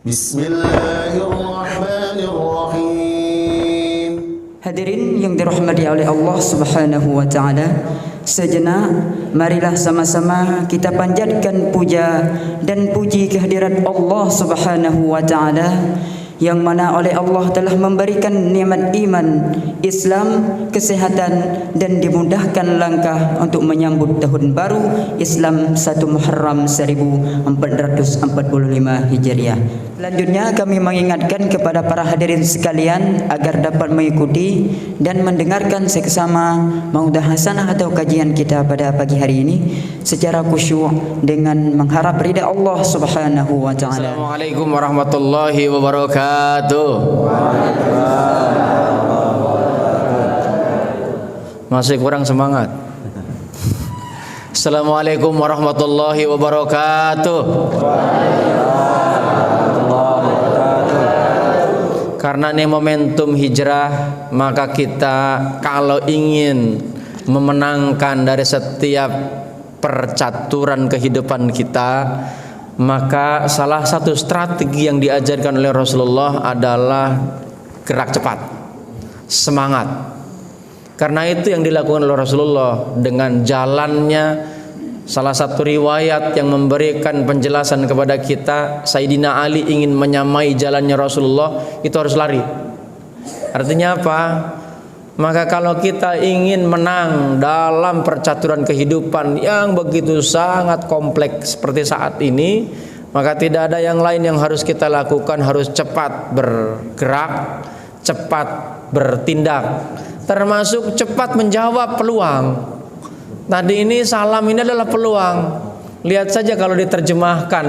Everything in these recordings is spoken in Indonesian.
Bismillahirrahmanirrahim. Hadirin yang dirahmati oleh Allah Subhanahu wa taala, sejenak marilah sama-sama kita panjatkan puja dan puji kehadirat Allah Subhanahu wa taala yang mana oleh Allah telah memberikan nikmat iman, Islam, kesehatan dan dimudahkan langkah untuk menyambut tahun baru Islam 1 Muharram 1445 Hijriah. Selanjutnya kami mengingatkan kepada para hadirin sekalian agar dapat mengikuti dan mendengarkan seksama maudah hasanah atau kajian kita pada pagi hari ini secara khusyuk dengan mengharap ridha Allah Subhanahu wa taala. Assalamualaikum warahmatullahi wabarakatuh. Masih kurang semangat. Assalamualaikum warahmatullahi wabarakatuh. Karena ini momentum hijrah, maka kita kalau ingin memenangkan dari setiap percaturan kehidupan kita, maka salah satu strategi yang diajarkan oleh Rasulullah adalah gerak cepat, semangat. Karena itu yang dilakukan oleh Rasulullah dengan jalannya. Salah satu riwayat yang memberikan penjelasan kepada kita, Sayyidina Ali ingin menyamai jalannya Rasulullah, itu harus lari. Artinya apa? Maka kalau kita ingin menang dalam percaturan kehidupan yang begitu sangat kompleks seperti saat ini, maka tidak ada yang lain yang harus kita lakukan, harus cepat bergerak, cepat bertindak, termasuk cepat menjawab peluang. Tadi ini salam ini adalah peluang. Lihat saja kalau diterjemahkan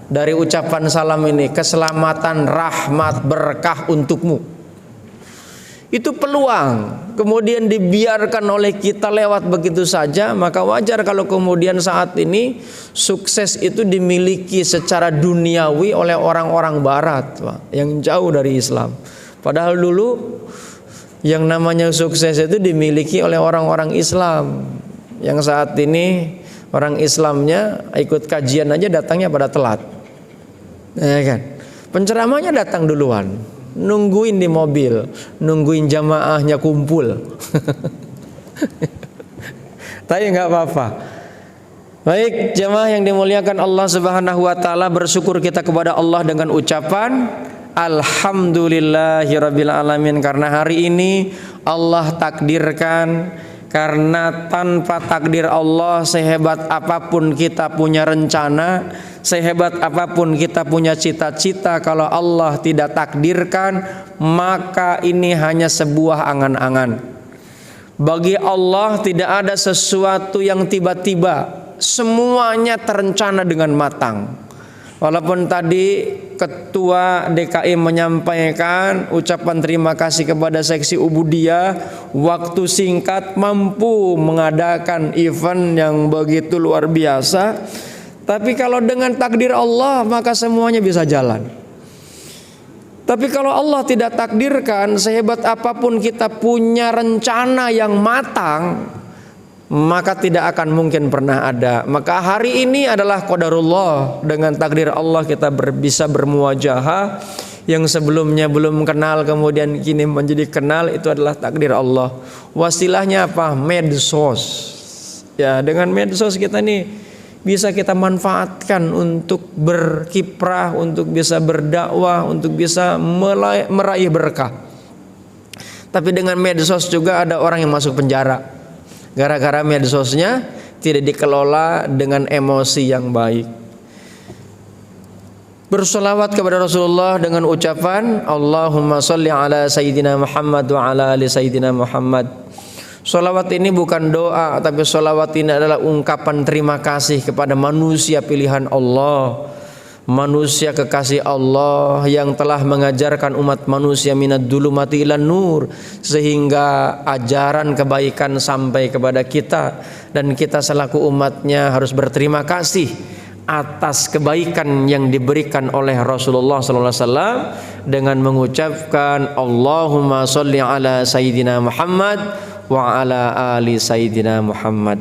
dari ucapan salam ini, keselamatan, rahmat, berkah untukmu. Itu peluang. Kemudian dibiarkan oleh kita lewat begitu saja, maka wajar kalau kemudian saat ini sukses itu dimiliki secara duniawi oleh orang-orang barat, Pak, yang jauh dari Islam. Padahal dulu yang namanya sukses itu dimiliki oleh orang-orang Islam. Yang saat ini orang Islamnya ikut kajian aja datangnya pada telat, ya kan? Penceramahnya datang duluan, nungguin di mobil, nungguin jamaahnya kumpul. Tapi nggak apa-apa. Baik, jamaah yang dimuliakan Allah Subhanahu wa taala, bersyukur kita kepada Allah dengan ucapan alhamdulillahirabbil alamin, karena hari ini Allah takdirkan. Karena tanpa takdir Allah, sehebat apapun kita punya rencana, sehebat apapun kita punya cita-cita, kalau Allah tidak takdirkan, maka ini hanya sebuah angan-angan. Bagi Allah tidak ada sesuatu yang tiba-tiba, semuanya terencana dengan matang. Walaupun tadi Ketua DKI menyampaikan ucapan terima kasih kepada seksi Ubudiyah, waktu singkat mampu mengadakan event yang begitu luar biasa. Tapi kalau dengan takdir Allah, maka semuanya bisa jalan. Tapi kalau Allah tidak takdirkan, sehebat apapun kita punya rencana yang matang, maka tidak akan mungkin pernah ada. Maka hari ini adalah qadarullah, dengan takdir Allah kita bisa bermuwajahah. Yang sebelumnya belum kenal kemudian kini menjadi kenal, itu adalah takdir Allah. Wasilahnya apa? Medsos. Ya, dengan medsos kita nih bisa kita manfaatkan untuk berkiprah, untuk bisa berdakwah, untuk bisa meraih berkah. Tapi dengan medsos juga ada orang yang masuk penjara gara-gara medsosnya tidak dikelola dengan emosi yang baik. Bersolawat kepada Rasulullah dengan ucapan Allahumma sholli ala Sayyidina Muhammad wa ala ali Sayyidina Muhammad. Solawat ini bukan doa, tapi solawat ini adalah ungkapan terima kasih kepada manusia pilihan Allah, manusia kekasih Allah yang telah mengajarkan umat manusia minad dzulumati ilan nur, sehingga ajaran kebaikan sampai kepada kita, dan kita selaku umatnya harus berterima kasih atas kebaikan yang diberikan oleh Rasulullah SAW dengan mengucapkan Allahumma sholli ala Sayyidina Muhammad wa ala ali Sayyidina Muhammad.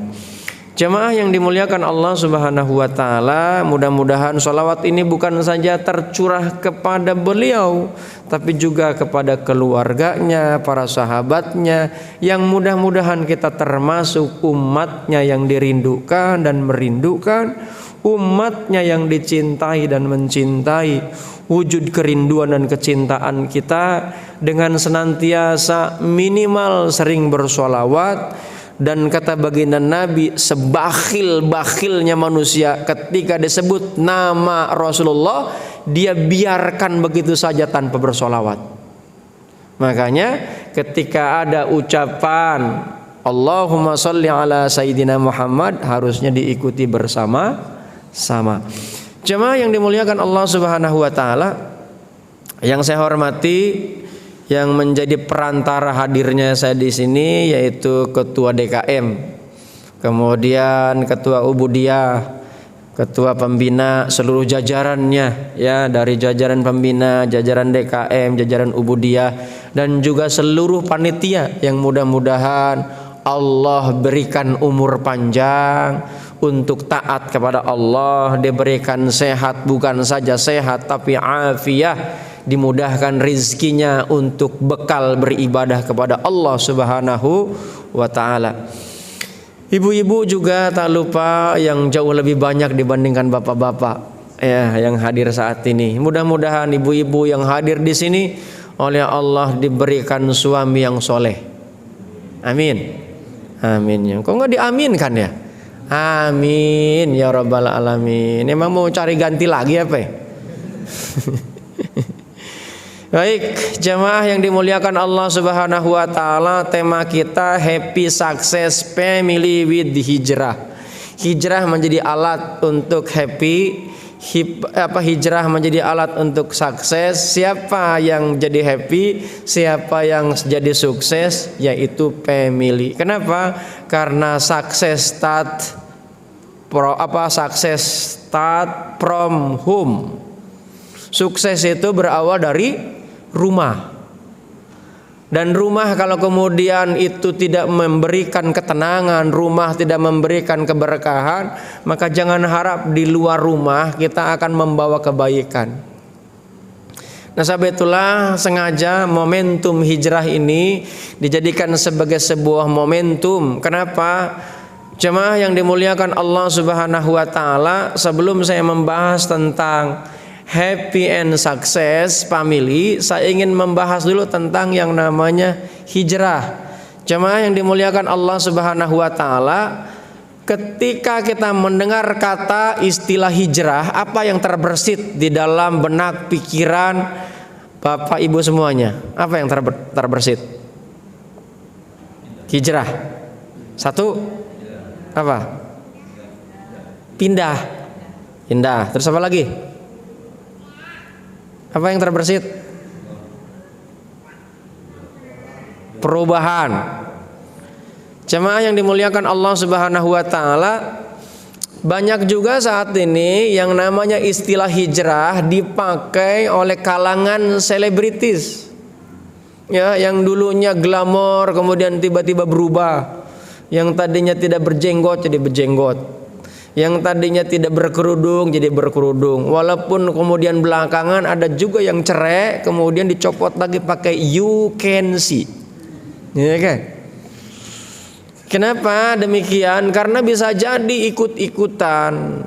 Jamaah yang dimuliakan Allah Subhanahu wa taala, mudah-mudahan sholawat ini bukan saja tercurah kepada beliau, tapi juga kepada keluarganya, para sahabatnya, yang mudah-mudahan kita termasuk umatnya yang dirindukan dan merindukan, umatnya yang dicintai dan mencintai. Wujud kerinduan dan kecintaan kita dengan senantiasa minimal sering bersholawat. Dan kata baginda Nabi, sebakhil-bakhilnya manusia ketika disebut nama Rasulullah, dia biarkan begitu saja tanpa bersolawat. Makanya ketika ada ucapan Allahumma sholli ala Sayyidina Muhammad, harusnya diikuti bersama-sama. Jemaah yang dimuliakan Allah Subhanahu wa taala, yang saya hormati, yang menjadi perantara hadirnya saya di sini yaitu Ketua DKM, kemudian Ketua Ubudiyah, Ketua Pembina, seluruh jajarannya ya, dari jajaran Pembina, jajaran DKM, jajaran Ubudiyah, dan juga seluruh panitia yang mudah-mudahan Allah berikan umur panjang untuk taat kepada Allah, diberikan sehat, bukan saja sehat tapi afiah, dimudahkan rizkinya untuk bekal beribadah kepada Allah Subhanahu wa taala. Ibu-ibu juga tak lupa yang jauh lebih banyak dibandingkan bapak-bapak ya yang hadir saat ini. Mudah-mudahan ibu-ibu yang hadir di sini oleh Allah diberikan suami yang soleh. Amin. Amin. Kok nggak diaminkan ya? Amin ya rabbal alamin. Emang mau cari ganti lagi apa ya? Baik, jemaah yang dimuliakan Allah Subhanahu wa taala, tema kita Happy Success Family with Hijrah. Hijrah menjadi alat untuk happy, hijrah menjadi alat untuk sukses. Siapa yang jadi happy, siapa yang jadi sukses, yaitu family. Kenapa? Karena success start from home. Sukses itu berawal dari rumah. Dan rumah kalau kemudian itu tidak memberikan ketenangan, rumah tidak memberikan keberkahan, maka jangan harap di luar rumah kita akan membawa kebaikan. Nah, sebab itulah sengaja momentum hijrah ini dijadikan sebagai sebuah momentum. Kenapa? Jemaah yang dimuliakan Allah Subhanahu wa taala, sebelum saya membahas tentang happy and success family, saya ingin membahas dulu tentang yang namanya hijrah. Jemaah yang dimuliakan Allah Subhanahu wa taala, ketika kita mendengar kata istilah hijrah, apa yang terbersit di dalam benak pikiran Bapak Ibu semuanya? Apa yang terbersit? Hijrah. Satu, apa? Pindah. Terus apa lagi? Apa yang terbersit? Perubahan. Jemaah yang dimuliakan Allah Subhanahu wa taala, banyak juga saat ini yang namanya istilah hijrah dipakai oleh kalangan selebritis. Ya, yang dulunya glamor kemudian tiba-tiba berubah. Yang tadinya tidak berjenggot jadi berjenggot. Yang tadinya tidak berkerudung jadi berkerudung. Walaupun kemudian belakangan ada juga yang cerai kemudian dicopot lagi pakai you can see. Ya kan? Kenapa demikian? Karena bisa jadi ikut-ikutan.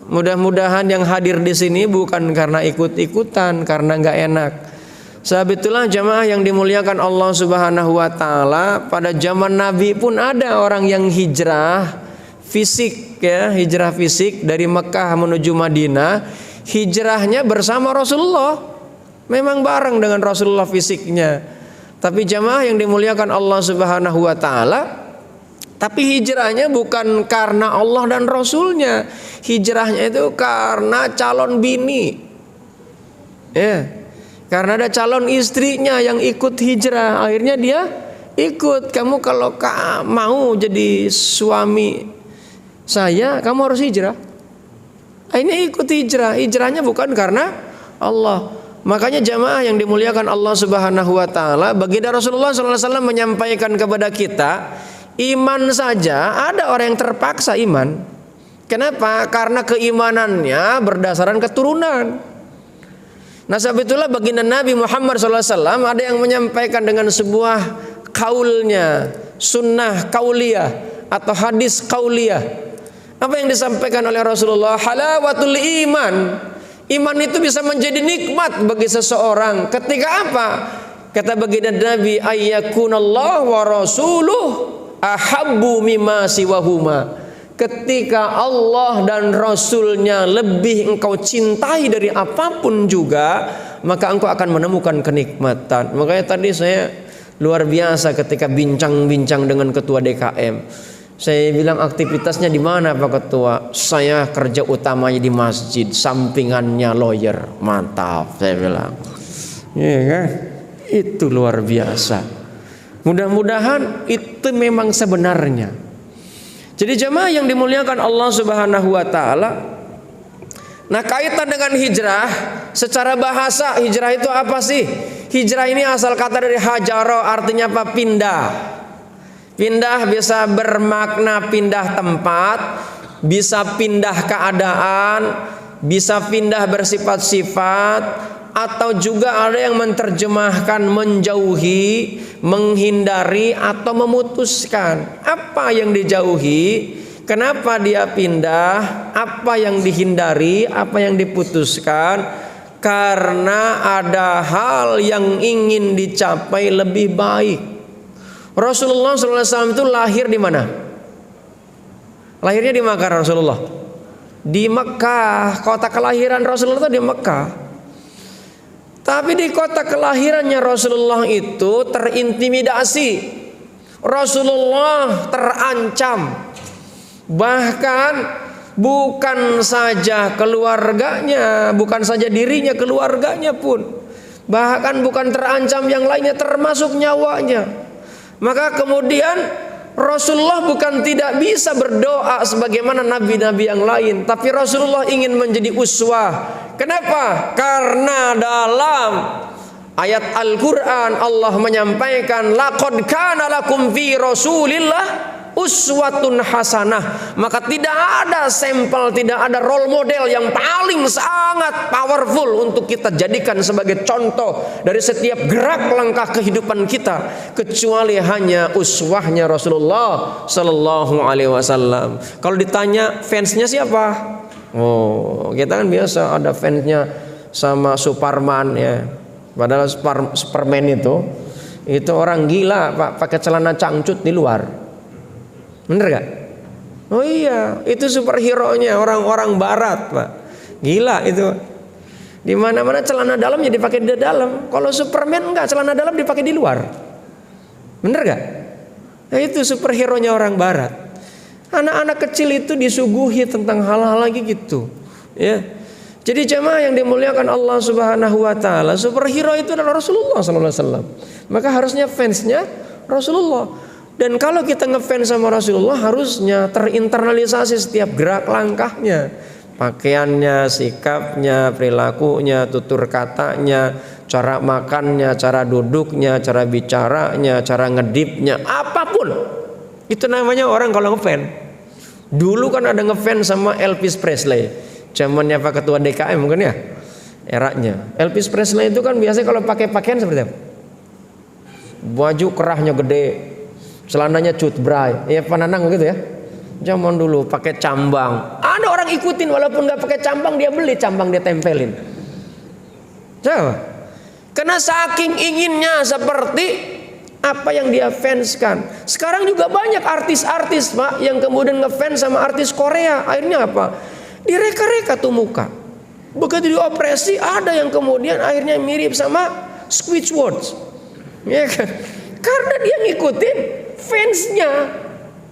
Mudah-mudahan yang hadir di sini bukan karena ikut-ikutan, karena nggak enak. Sebab itulah jemaah yang dimuliakan Allah Subhanahu wa taala, pada zaman Nabi pun ada orang yang hijrah fisik ya, hijrah fisik dari Mekah menuju Madinah. Hijrahnya bersama Rasulullah, memang bareng dengan Rasulullah fisiknya. Tapi jamaah yang dimuliakan Allah Subhanahu wa taala, tapi hijrahnya bukan karena Allah dan Rasulnya. Hijrahnya itu karena calon bini. Ya. Karena ada calon istrinya yang ikut hijrah, akhirnya dia ikut. Kamu kalau mau jadi suami saya, kamu harus hijrah. Ini ikut hijrah. Hijrahnya bukan karena Allah. Makanya jamaah yang dimuliakan Allah Subhanahu wa taala, baginda Rasulullah SAW menyampaikan kepada kita, Iman saja ada orang yang terpaksa iman. Kenapa? Karena keimanannya berdasarkan keturunan. Nah, sebab itulah baginda Nabi Muhammad SAW ada yang menyampaikan dengan sebuah kaulnya, sunnah kauliyah atau hadis kauliyah. Apa yang disampaikan oleh Rasulullah? Halawatul iman. Iman itu bisa menjadi nikmat bagi seseorang ketika apa? Kata baginda Nabi, ayyakunallahu wa rasuluh ahabbu mimma siwahuma. Ketika Allah dan Rasulnya lebih engkau cintai dari apapun juga, maka engkau akan menemukan kenikmatan. Makanya tadi saya luar biasa ketika bincang-bincang dengan ketua DKM. Saya bilang, aktivitasnya di mana Pak Ketua? Saya kerja utamanya di masjid, sampingannya lawyer. Mantap, saya bilang. Iya kan? Itu luar biasa. Mudah-mudahan itu memang sebenarnya. Jadi jemaah yang dimuliakan Allah Subhanahu wa taala. Nah, kaitan dengan hijrah, secara bahasa hijrah itu apa sih? Hijrah ini asal kata dari hajaro, artinya apa? Pindah. Pindah bisa bermakna pindah tempat, bisa pindah keadaan, bisa pindah bersifat-sifat, atau juga ada yang menerjemahkan menjauhi, menghindari atau memutuskan. Apa yang dijauhi? Kenapa dia pindah? Apa yang dihindari? Apa yang diputuskan? Karena ada hal yang ingin dicapai lebih baik. Rasulullah SAW itu lahir di mana? Lahirnya di Makkah Rasulullah. Di Mekah, kota kelahiran Rasulullah itu di Mekah. Tapi di kota kelahirannya Rasulullah itu terintimidasi. Rasulullah terancam. Bahkan bukan saja keluarganya, bukan saja dirinya, keluarganya pun. Bahkan bukan terancam yang lainnya, termasuk nyawanya. Maka kemudian Rasulullah bukan tidak bisa berdoa sebagaimana nabi-nabi yang lain, tapi Rasulullah ingin menjadi uswah. Kenapa? Karena dalam ayat Al-Quran Allah menyampaikan, laqad kana lakum fi Rasulillah uswatun hasanah. Maka tidak ada sampel, tidak ada role model yang paling sangat powerful untuk kita jadikan sebagai contoh dari setiap gerak langkah kehidupan kita, kecuali hanya uswahnya Rasulullah Sallallahu Alaihi Wasallam. Kalau ditanya fansnya siapa? Oh, kita kan biasa ada fansnya sama Superman ya. Padahal Superman itu orang gila Pak, pakai celana cangcut di luar. Bener gak? Oh iya, itu superhero-nya orang-orang barat Pak. Gila itu. Di mana-mana celana dalamnya dipakai di dalam. Kalau Superman enggak, celana dalam dipakai di luar. Bener gak? Nah, itu superhero-nya orang barat. Anak-anak kecil itu disuguhi tentang hal-hal lagi gitu. Ya. Jadi jemaah yang dimuliakan Allah Subhanahu wa taala, superhero itu adalah Rasulullah sallallahu alaihi wasallam. Maka harusnya fansnya Rasulullah. Dan kalau kita ngefans sama Rasulullah, harusnya terinternalisasi setiap gerak langkahnya, pakaiannya, sikapnya, perilakunya, tutur katanya, cara makannya, cara duduknya, cara bicaranya, cara ngedipnya, apapun. Itu namanya orang kalau ngefans. Dulu kan ada ngefans sama Elvis Presley, zamannya Pak Ketua DKM mungkin ya, eranya. Elvis Presley itu kan biasanya kalau pakai pakaian seperti apa? Baju kerahnya gede, celananya cutbray, ya pananang gitu ya. Zaman dulu pakai cambang. Ada orang ikutin walaupun nggak pakai cambang, dia beli cambang, dia tempelin. Coba. Karena saking inginnya seperti apa yang dia fanskan. Sekarang juga banyak artis-artis Pak yang kemudian ngefans sama artis Korea. Akhirnya apa? Direka-reka tuh muka. Begitu dioperasi, ada yang kemudian akhirnya mirip sama Squidward. Ya kan? Karena dia ngikutin fansnya.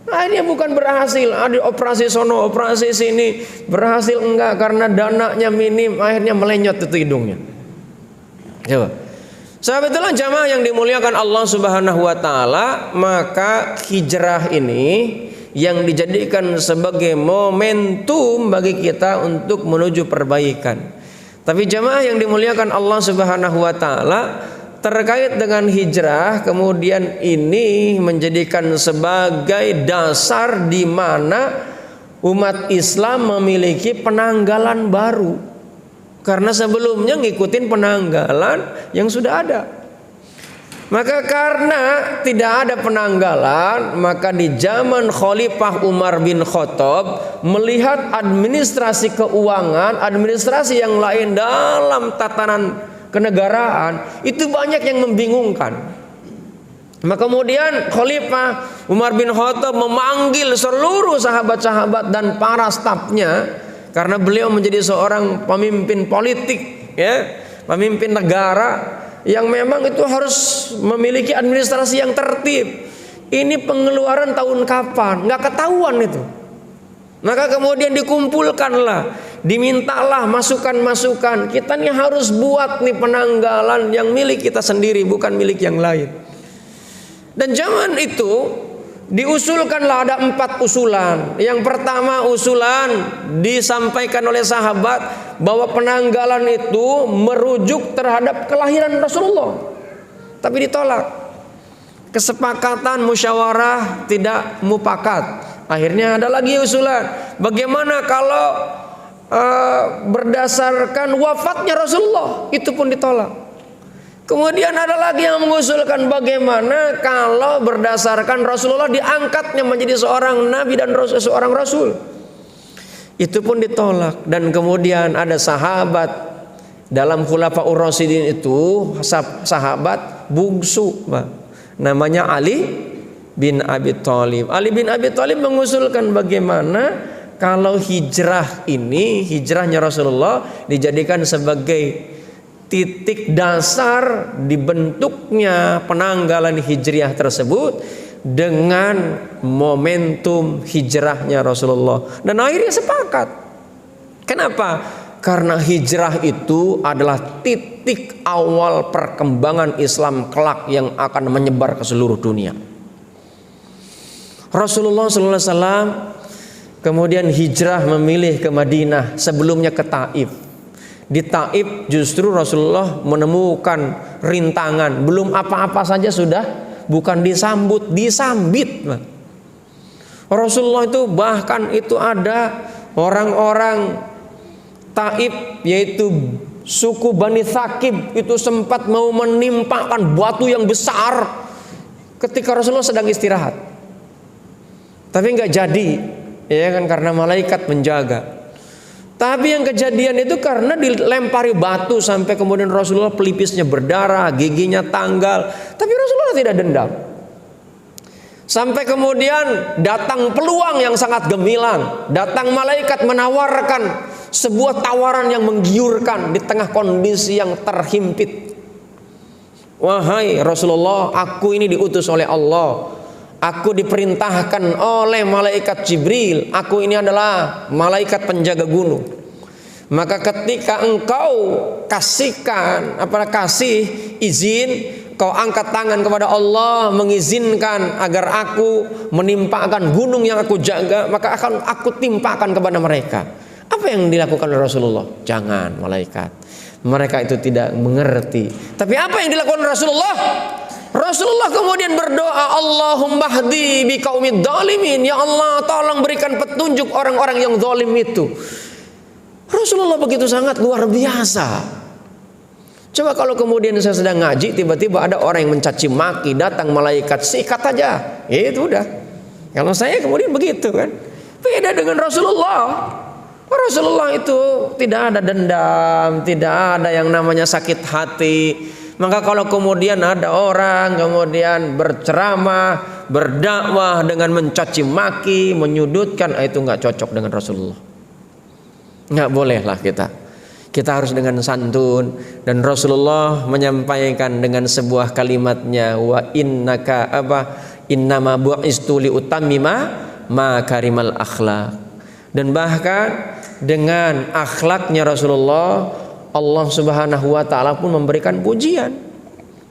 Akhirnya bukan berhasil, ada operasi sono, operasi sini, berhasil enggak karena dananya minim, akhirnya melenyot itu hidungnya. Coba. Sahabat itulah jamaah yang dimuliakan Allah Subhanahu wa taala, maka hijrah ini yang dijadikan sebagai momentum bagi kita untuk menuju perbaikan. Tapi jamaah yang dimuliakan Allah Subhanahu wa taala, terkait dengan hijrah, kemudian ini menjadikan sebagai dasar di mana umat Islam memiliki penanggalan baru. Karena sebelumnya ngikutin penanggalan yang sudah ada. Maka karena tidak ada penanggalan, maka di zaman Khalifah Umar bin Khattab melihat administrasi keuangan, administrasi yang lain dalam tatanan kenegaraan itu banyak yang membingungkan. Maka kemudian Khalifah Umar bin Khattab memanggil seluruh sahabat-sahabat dan para stafnya, karena beliau menjadi seorang pemimpin politik, ya, pemimpin negara yang memang itu harus memiliki administrasi yang tertib. Ini pengeluaran tahun kapan? Nggak ketahuan itu. Maka kemudian dikumpulkanlah, dimintalah masukan-masukan. Kita nih harus buat nih penanggalan yang milik kita sendiri, bukan milik yang lain. Dan zaman itu diusulkanlah ada 4 usulan. Yang pertama usulan disampaikan oleh sahabat bahwa penanggalan itu merujuk terhadap kelahiran Rasulullah, tapi ditolak. Kesepakatan musyawarah tidak mufakat. Akhirnya ada lagi usulan, bagaimana kalau berdasarkan wafatnya Rasulullah, itu pun ditolak. Kemudian ada lagi yang mengusulkan bagaimana kalau berdasarkan Rasulullah diangkatnya menjadi seorang nabi dan seorang rasul. Itu pun ditolak. Dan kemudian ada sahabat dalam Khulafaur Rasyidin itu, sahabat bungsu, namanya Ali bin Abi Thalib. Ali bin Abi Thalib mengusulkan bagaimana kalau hijrah ini, hijrahnya Rasulullah dijadikan sebagai titik dasar dibentuknya penanggalan hijriah tersebut dengan momentum hijrahnya Rasulullah. Dan akhirnya sepakat. Kenapa? Karena hijrah itu adalah titik awal perkembangan Islam kelak yang akan menyebar ke seluruh dunia. Rasulullah SAW kemudian hijrah memilih ke Madinah, sebelumnya ke Taif. Di Taif justru Rasulullah menemukan rintangan. Belum apa-apa saja sudah bukan disambit. Rasulullah itu bahkan itu ada orang-orang Taif, yaitu suku Bani Thaqib, itu sempat mau menimpakan batu yang besar ketika Rasulullah sedang istirahat. Tapi nggak jadi, ya kan, karena malaikat menjaga. Tapi yang kejadian itu karena dilempari batu sampai kemudian Rasulullah pelipisnya berdarah, giginya tanggal. Tapi Rasulullah tidak dendam. Sampai kemudian datang peluang yang sangat gemilang. Datang malaikat menawarkan sebuah tawaran yang menggiurkan di tengah kondisi yang terhimpit. Wahai Rasulullah, aku ini diutus oleh Allah. Aku diperintahkan oleh malaikat Jibril. Aku ini adalah malaikat penjaga gunung. Maka ketika engkau kasih izin, kau angkat tangan kepada Allah mengizinkan agar aku menimpakan gunung yang aku jaga, maka akan aku timpakan kepada mereka. Apa yang dilakukan oleh Rasulullah? Jangan, malaikat. Mereka itu tidak mengerti. Tapi apa yang dilakukan Rasulullah? Rasulullah kemudian berdoa, Allahumma hdi biqaumid dzalimin. Ya Allah, tolong berikan petunjuk orang-orang yang zalim itu. Rasulullah begitu sangat luar biasa. Coba kalau kemudian saya sedang ngaji, tiba-tiba ada orang yang mencaci maki, datang malaikat, sikat aja. Itu udah. Kalau saya kemudian begitu kan. Beda dengan Rasulullah. Rasulullah itu tidak ada dendam, tidak ada yang namanya sakit hati. Maka kalau kemudian ada orang kemudian berceramah, berdakwah dengan mencaci maki, menyudutkan, itu nggak cocok dengan Rasulullah. Nggak bolehlah kita. Kita harus dengan santun. Dan Rasulullah menyampaikan dengan sebuah kalimatnya, wa innaka innama bu'istu li utammima makarimal akhlak. Dan bahkan dengan akhlaknya Rasulullah, Allah Subhanahu wa ta'ala pun memberikan pujian.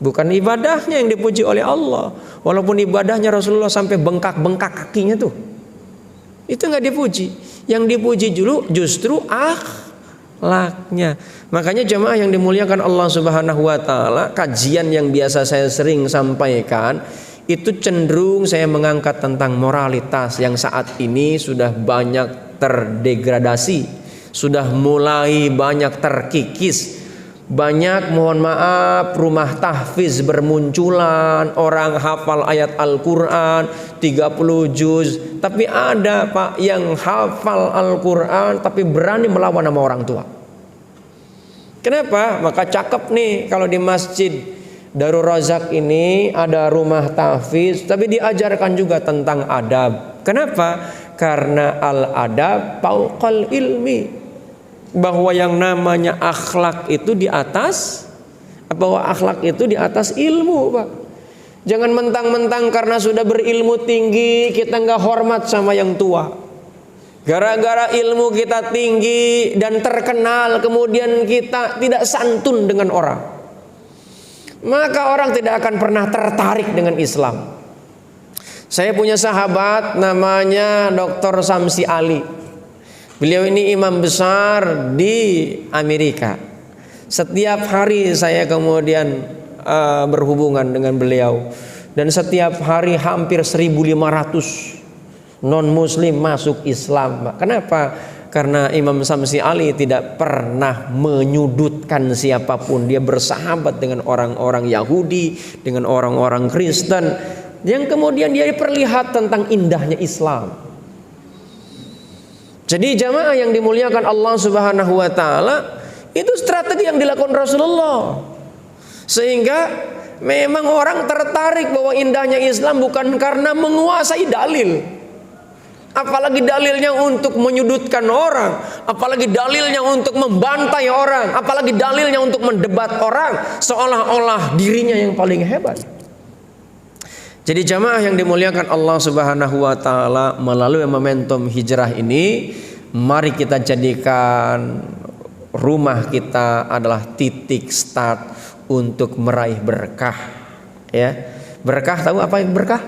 Bukan ibadahnya yang dipuji oleh Allah. Walaupun ibadahnya Rasulullah sampai bengkak-bengkak kakinya tuh, itu nggak dipuji. Yang dipuji dulu justru akhlaknya. Makanya jemaah yang dimuliakan Allah Subhanahu wa taala, kajian yang biasa saya sering sampaikan itu cenderung saya mengangkat tentang moralitas yang saat ini sudah banyak terdegradasi, sudah mulai banyak terkikis. Banyak, mohon maaf, rumah tahfiz bermunculan, orang hafal ayat Al-Quran 30 juz. Tapi ada Pak yang hafal Al-Quran tapi berani melawan sama orang tua. Kenapa? Maka cakep nih kalau di Masjid Darul Razak ini ada rumah tahfiz tapi diajarkan juga tentang adab. Kenapa? Karena al-adab fauqal ilmi, bahwa yang namanya akhlak itu di atas, bahwa akhlak itu di atas ilmu, Pak. Jangan mentang-mentang karena sudah berilmu tinggi kita nggak hormat sama yang tua. Gara-gara ilmu kita tinggi dan terkenal, kemudian kita tidak santun dengan orang, maka orang tidak akan pernah tertarik dengan Islam. Saya punya sahabat namanya Dr. Samsi Ali. Beliau ini imam besar di Amerika. Setiap hari saya kemudian berhubungan dengan beliau, dan setiap hari hampir 1.500 non muslim masuk Islam. Kenapa? Karena Imam Samsi Ali tidak pernah menyudutkan siapapun. Dia bersahabat dengan orang-orang Yahudi, dengan orang-orang Kristen, yang kemudian dia diperlihat tentang indahnya Islam. Jadi jamaah yang dimuliakan Allah Subhanahu wa taala, itu strategi yang dilakukan Rasulullah. Sehingga memang orang tertarik bahwa indahnya Islam bukan karena menguasai dalil. Apalagi dalilnya untuk menyudutkan orang, apalagi dalilnya untuk membantai orang, apalagi dalilnya untuk mendebat orang seolah-olah dirinya yang paling hebat. Jadi jamaah yang dimuliakan Allah Subhanahu wa taala, melalui momentum hijrah ini, mari kita jadikan rumah kita adalah titik start untuk meraih berkah. Ya. Berkah, tahu apa yang berkah?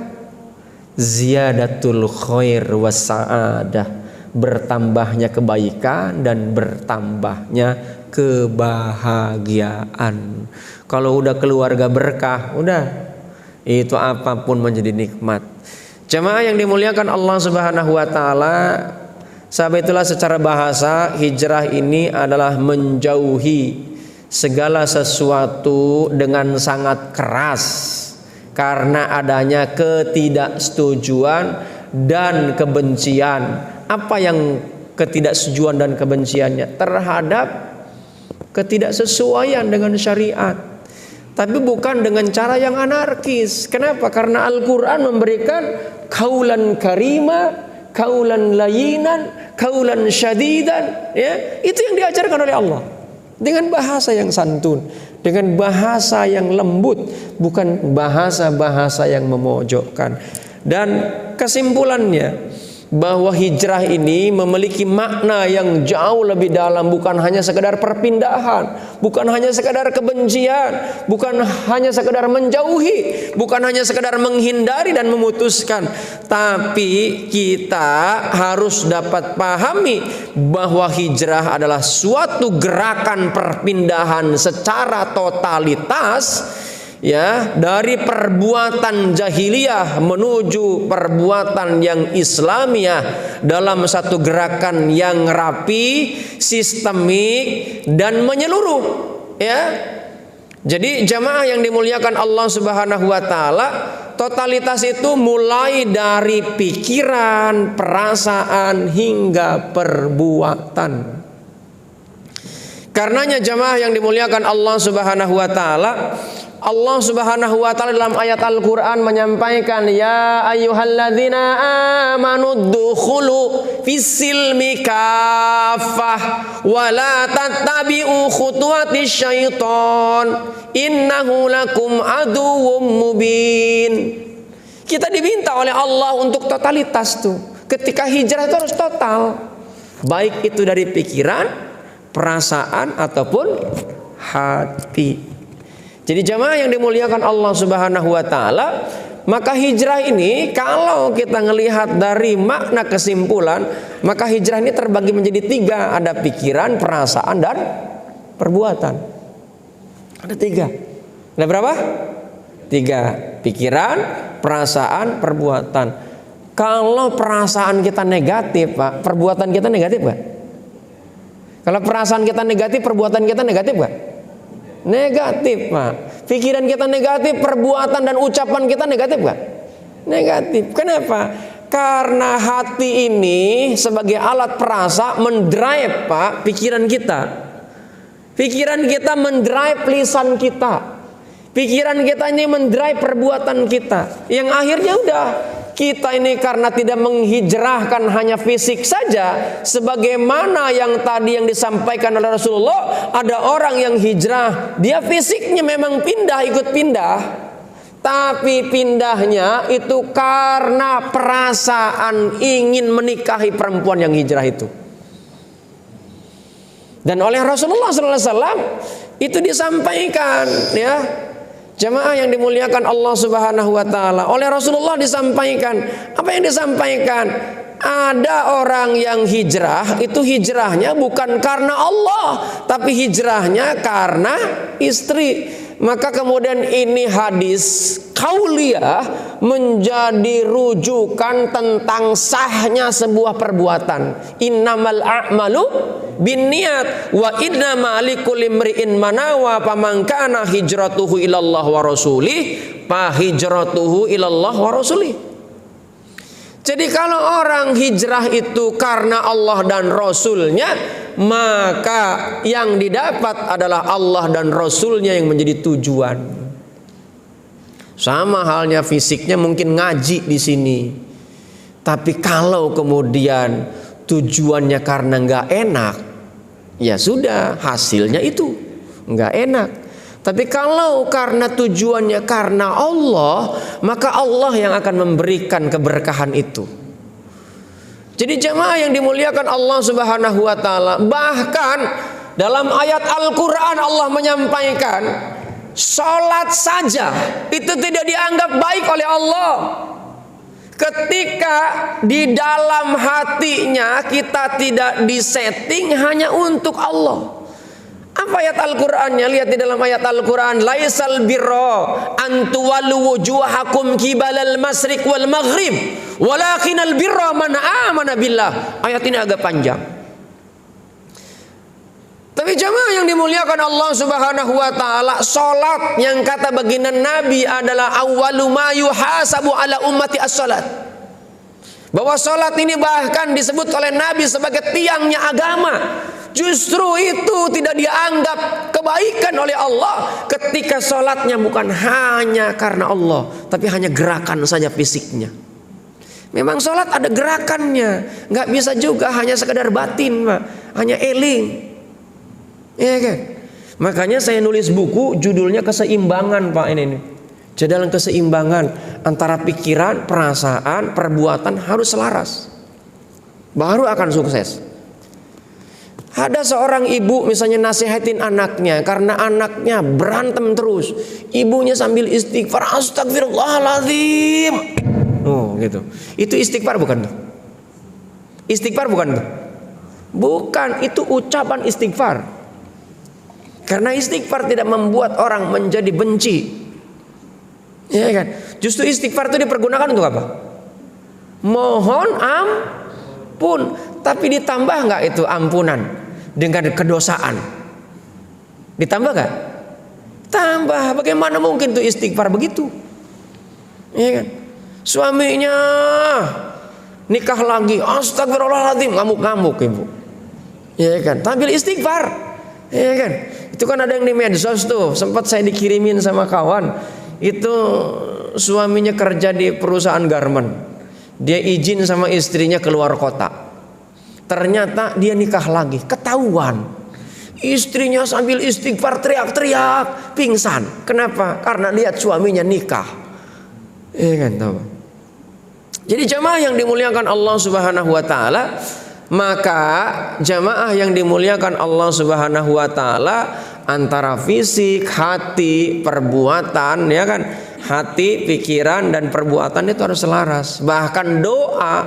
Ziyadatul khair was sa'adah, bertambahnya kebaikan dan bertambahnya kebahagiaan. Kalau udah keluarga berkah, udah itu apapun menjadi nikmat. Jemaah yang dimuliakan Allah Subhanahu wa taala, sahabat, itulah secara bahasa hijrah ini adalah menjauhi segala sesuatu dengan sangat keras karena adanya ketidaksetujuan dan kebencian. Apa yang ketidaksetujuan dan kebenciannya? Terhadap ketidaksesuaian dengan syariat. Tapi bukan dengan cara yang anarkis. Kenapa? Karena Al-Quran memberikan kaulan karima, kaulan layinan, kaulan syadidan. Ya, itu yang diajarkan oleh Allah. Dengan bahasa yang santun, dengan bahasa yang lembut, bukan bahasa-bahasa yang memojokkan. Dan kesimpulannya, bahwa hijrah ini memiliki makna yang jauh lebih dalam, bukan hanya sekedar perpindahan, bukan hanya sekedar kebencian, bukan hanya sekedar menjauhi, bukan hanya sekedar menghindari dan memutuskan, tapi kita harus dapat pahami bahwa hijrah adalah suatu gerakan perpindahan secara totalitas, ya, dari perbuatan jahiliyah menuju perbuatan yang Islamiah dalam satu gerakan yang rapi, sistemik dan menyeluruh, ya. Jadi jamaah yang dimuliakan Allah Subhanahu wa taala, totalitas itu mulai dari pikiran, perasaan hingga perbuatan. Karenanya jamaah yang dimuliakan Allah Subhanahu wa taala, Allah Subhanahu wa taala dalam ayat Al-Qur'an menyampaikan, ya ayyuhalladzina amanu dukhulu fis-silmi kaffah wa la tattabi'u khutuwatis syaiton innahu lakum aduwwum mubin. Kita diminta oleh Allah untuk totalitas tuh. Ketika hijrah itu harus total. Baik itu dari pikiran, perasaan ataupun hati. Jadi jamaah yang dimuliakan Allah Subhanahu wa taala, Maka hijrah ini kalau kita ngelihat dari makna kesimpulan, maka hijrah ini terbagi menjadi 3. Ada pikiran, perasaan, dan perbuatan. Ada 3. Ada berapa? 3. Pikiran, perasaan, perbuatan. Kalau perasaan kita negatif, Pak, perbuatan kita negatif gak? Kalau perasaan kita negatif, perbuatan kita negatif gak? Negatif, Pak. Pikiran kita negatif, perbuatan dan ucapan kita negatif gak? Negatif. Kenapa? Karena hati ini sebagai alat perasa mendrive, Pak, pikiran kita. Pikiran kita mendrive lisan kita. Pikiran kita ini mendrive perbuatan kita. Yang akhirnya udah, kita ini karena tidak menghijrahkan hanya fisik saja, sebagaimana yang tadi yang disampaikan oleh Rasulullah, ada orang yang hijrah, dia fisiknya memang pindah, ikut pindah, tapi pindahnya itu karena perasaan ingin menikahi perempuan yang hijrah itu. Dan oleh Rasulullah SAW itu disampaikan, ya. Jamaah yang dimuliakan Allah Subhanahu wa taala, oleh Rasulullah disampaikan. Apa yang disampaikan? Ada orang yang hijrah, itu hijrahnya bukan karena Allah, tapi hijrahnya karena istri. Maka kemudian ini hadis qauliyah menjadi rujukan tentang sahnya sebuah perbuatan. Innamal a'malu binniyat wa innama likulli imri'in manawa faman kana hijratuhu ilallah wa rasulih fa hijratuhu ilallah wa rasulih. Jadi kalau orang hijrah itu karena Allah dan Rasulnya, maka yang didapat adalah Allah dan Rasulnya yang menjadi tujuan. Sama halnya fisiknya mungkin ngaji di sini, tapi kalau kemudian tujuannya karena nggak enak, ya sudah, hasilnya itu nggak enak. Tapi kalau karena tujuannya karena Allah, maka Allah yang akan memberikan keberkahan itu. Jadi jemaah yang dimuliakan Allah Subhanahu wa taala, bahkan dalam ayat Al-Qur'an Allah menyampaikan, salat saja itu tidak dianggap baik oleh Allah ketika di dalam hatinya kita tidak disetting hanya untuk Allah. Apa ayat Al-Qur'annya? Lihat di dalam ayat Al-Qur'an, laisal birra an tuwallu wujuhakum qibalal masyriq wal maghrib walakinal birra man amana billah. Ayat ini agak panjang. Tapi jemaah yang dimuliakan Allah Subhanahu wa taala, salat yang kata baginda Nabi adalah awwalu ma yuhasabu ala ummati as-salat. Bahwa salat ini bahkan disebut oleh Nabi sebagai tiangnya agama. Justru itu tidak dianggap kebaikan oleh Allah ketika sholatnya bukan hanya karena Allah, tapi hanya gerakan saja fisiknya. Memang sholat ada gerakannya, nggak bisa juga hanya sekedar batin, Pak, hanya eling, ya kan? Makanya saya nulis buku judulnya Keseimbangan, Pak, ini. Jadi dalam keseimbangan antara pikiran, perasaan, perbuatan harus selaras, baru akan sukses. Ada seorang ibu misalnya nasihatin anaknya karena anaknya berantem terus. Ibunya sambil istighfar, astagfirullahaladzim. Oh gitu. Itu istighfar bukan tuh? Istighfar bukan tuh? Bukan, itu ucapan istighfar. Karena istighfar tidak membuat orang menjadi benci. Ya kan? Justru istighfar itu dipergunakan untuk apa? Mohon ampun. Tapi ditambah nggak itu ampunan dengan kedosaan? Ditambah nggak? Tambah. Bagaimana mungkin tuh istighfar begitu? Ya kan? Suaminya nikah lagi, astagfirullahaladzim, ngamuk-ngamuk ibu. Ya kan? Tampil istighfar. Ya kan? Itu kan ada yang di medsos tuh, sempat saya dikirimin sama kawan. Itu suaminya kerja di perusahaan garment. Dia izin sama istrinya keluar kota. Ternyata dia nikah lagi, ketahuan. Istrinya sambil istighfar teriak-teriak, pingsan. Kenapa? Karena lihat suaminya nikah. Kan tahu. Jadi jamaah yang dimuliakan Allah Subhanahu wa taala, maka jamaah yang dimuliakan Allah Subhanahu wa taala, antara fisik, hati, perbuatan, ya kan, hati, pikiran dan perbuatan itu harus selaras. Bahkan doa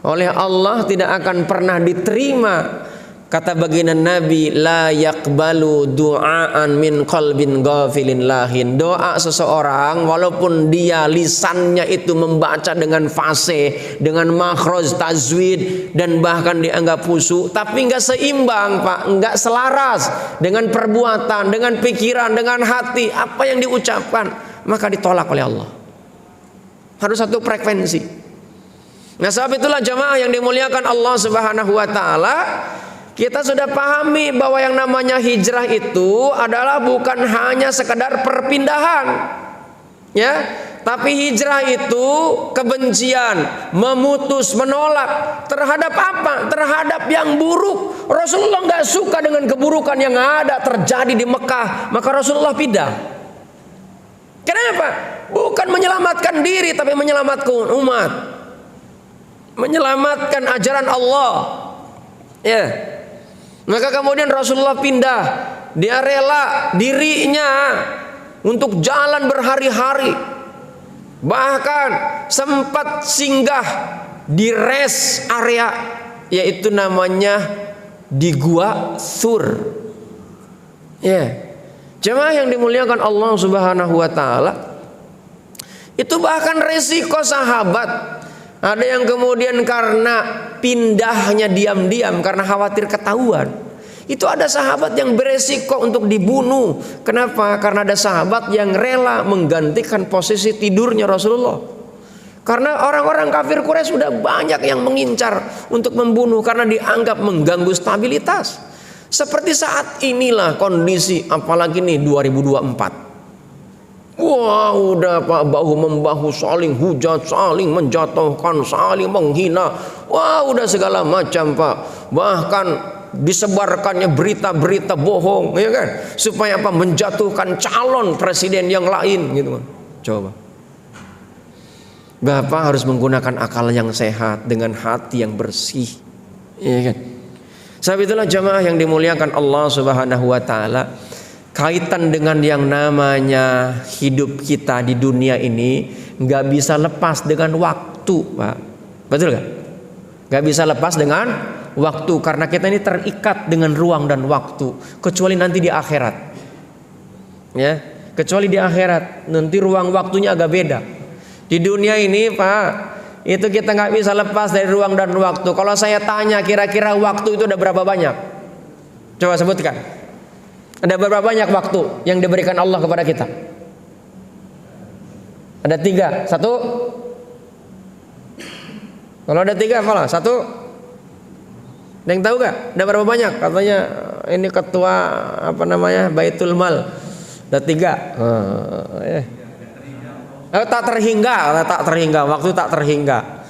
oleh Allah tidak akan pernah diterima. Kata baginda Nabi, la yaqbalu du'aan min qalbin ghafilin lahin. Doa seseorang walaupun dia lisannya itu membaca dengan fasih, dengan makhraj, tajwid, dan bahkan dianggap khusyuk, tapi enggak seimbang, Pak, enggak selaras dengan perbuatan, dengan pikiran, dengan hati, apa yang diucapkan, maka ditolak oleh Allah. Harus satu frekuensi. Nah, sebab itulah jamaah yang dimuliakan Allah Subhanahu wa taala, kita sudah pahami bahwa yang namanya hijrah itu adalah bukan hanya sekedar perpindahan, ya, tapi hijrah itu kebencian, memutus, menolak terhadap apa? Terhadap yang buruk. Rasulullah nggak suka dengan keburukan yang ada terjadi di Mekah, maka Rasulullah pindah. Kenapa? Bukan menyelamatkan diri, tapi menyelamatkan umat, menyelamatkan ajaran Allah, ya. Maka kemudian Rasulullah pindah. Dia rela dirinya untuk jalan berhari-hari. Bahkan sempat singgah di rest area, yaitu namanya di Gua Thur. Ya. Jemaah yang dimuliakan Allah Subhanahu wa taala, itu bahkan resiko sahabat. Ada yang kemudian karena pindahnya diam-diam karena khawatir ketahuan, itu ada sahabat yang beresiko untuk dibunuh. Kenapa? Karena ada sahabat yang rela menggantikan posisi tidurnya Rasulullah. Karena orang-orang kafir Quraisy sudah banyak yang mengincar untuk membunuh karena dianggap mengganggu stabilitas. Seperti saat inilah kondisi, apalagi nih 2024. Wah, udah Pak, bahu-membahu, saling hujat, saling menjatuhkan, saling menghina. Wah, udah segala macam, Pak. Bahkan disebarkannya berita-berita bohong, ya kan? Supaya apa? Menjatuhkan calon presiden yang lain, gitu kan. Coba. Bapak harus menggunakan akal yang sehat dengan hati yang bersih, ya kan? Sebab itulah jamaah yang dimuliakan Allah Subhanahu wa taala, kaitan dengan yang namanya hidup kita di dunia ini nggak bisa lepas dengan waktu, Pak. Betul nggak? Nggak bisa lepas dengan waktu, karena kita ini terikat dengan ruang dan waktu. Kecuali nanti di akhirat, ya. Kecuali di akhirat, nanti ruang waktunya agak beda. Di dunia ini, Pak, itu kita nggak bisa lepas dari ruang dan waktu. Kalau saya tanya, kira-kira waktu itu ada berapa banyak? Coba sebutkan. Ada berapa banyak waktu yang diberikan Allah kepada kita? Ada 3. 1. Kalau ada 3 apalah? 1. Ada yang tahu gak? Ada berapa banyak? Katanya ini ketua apa namanya Baitul Mal. Ada 3. Tak terhingga. Waktu tak terhingga.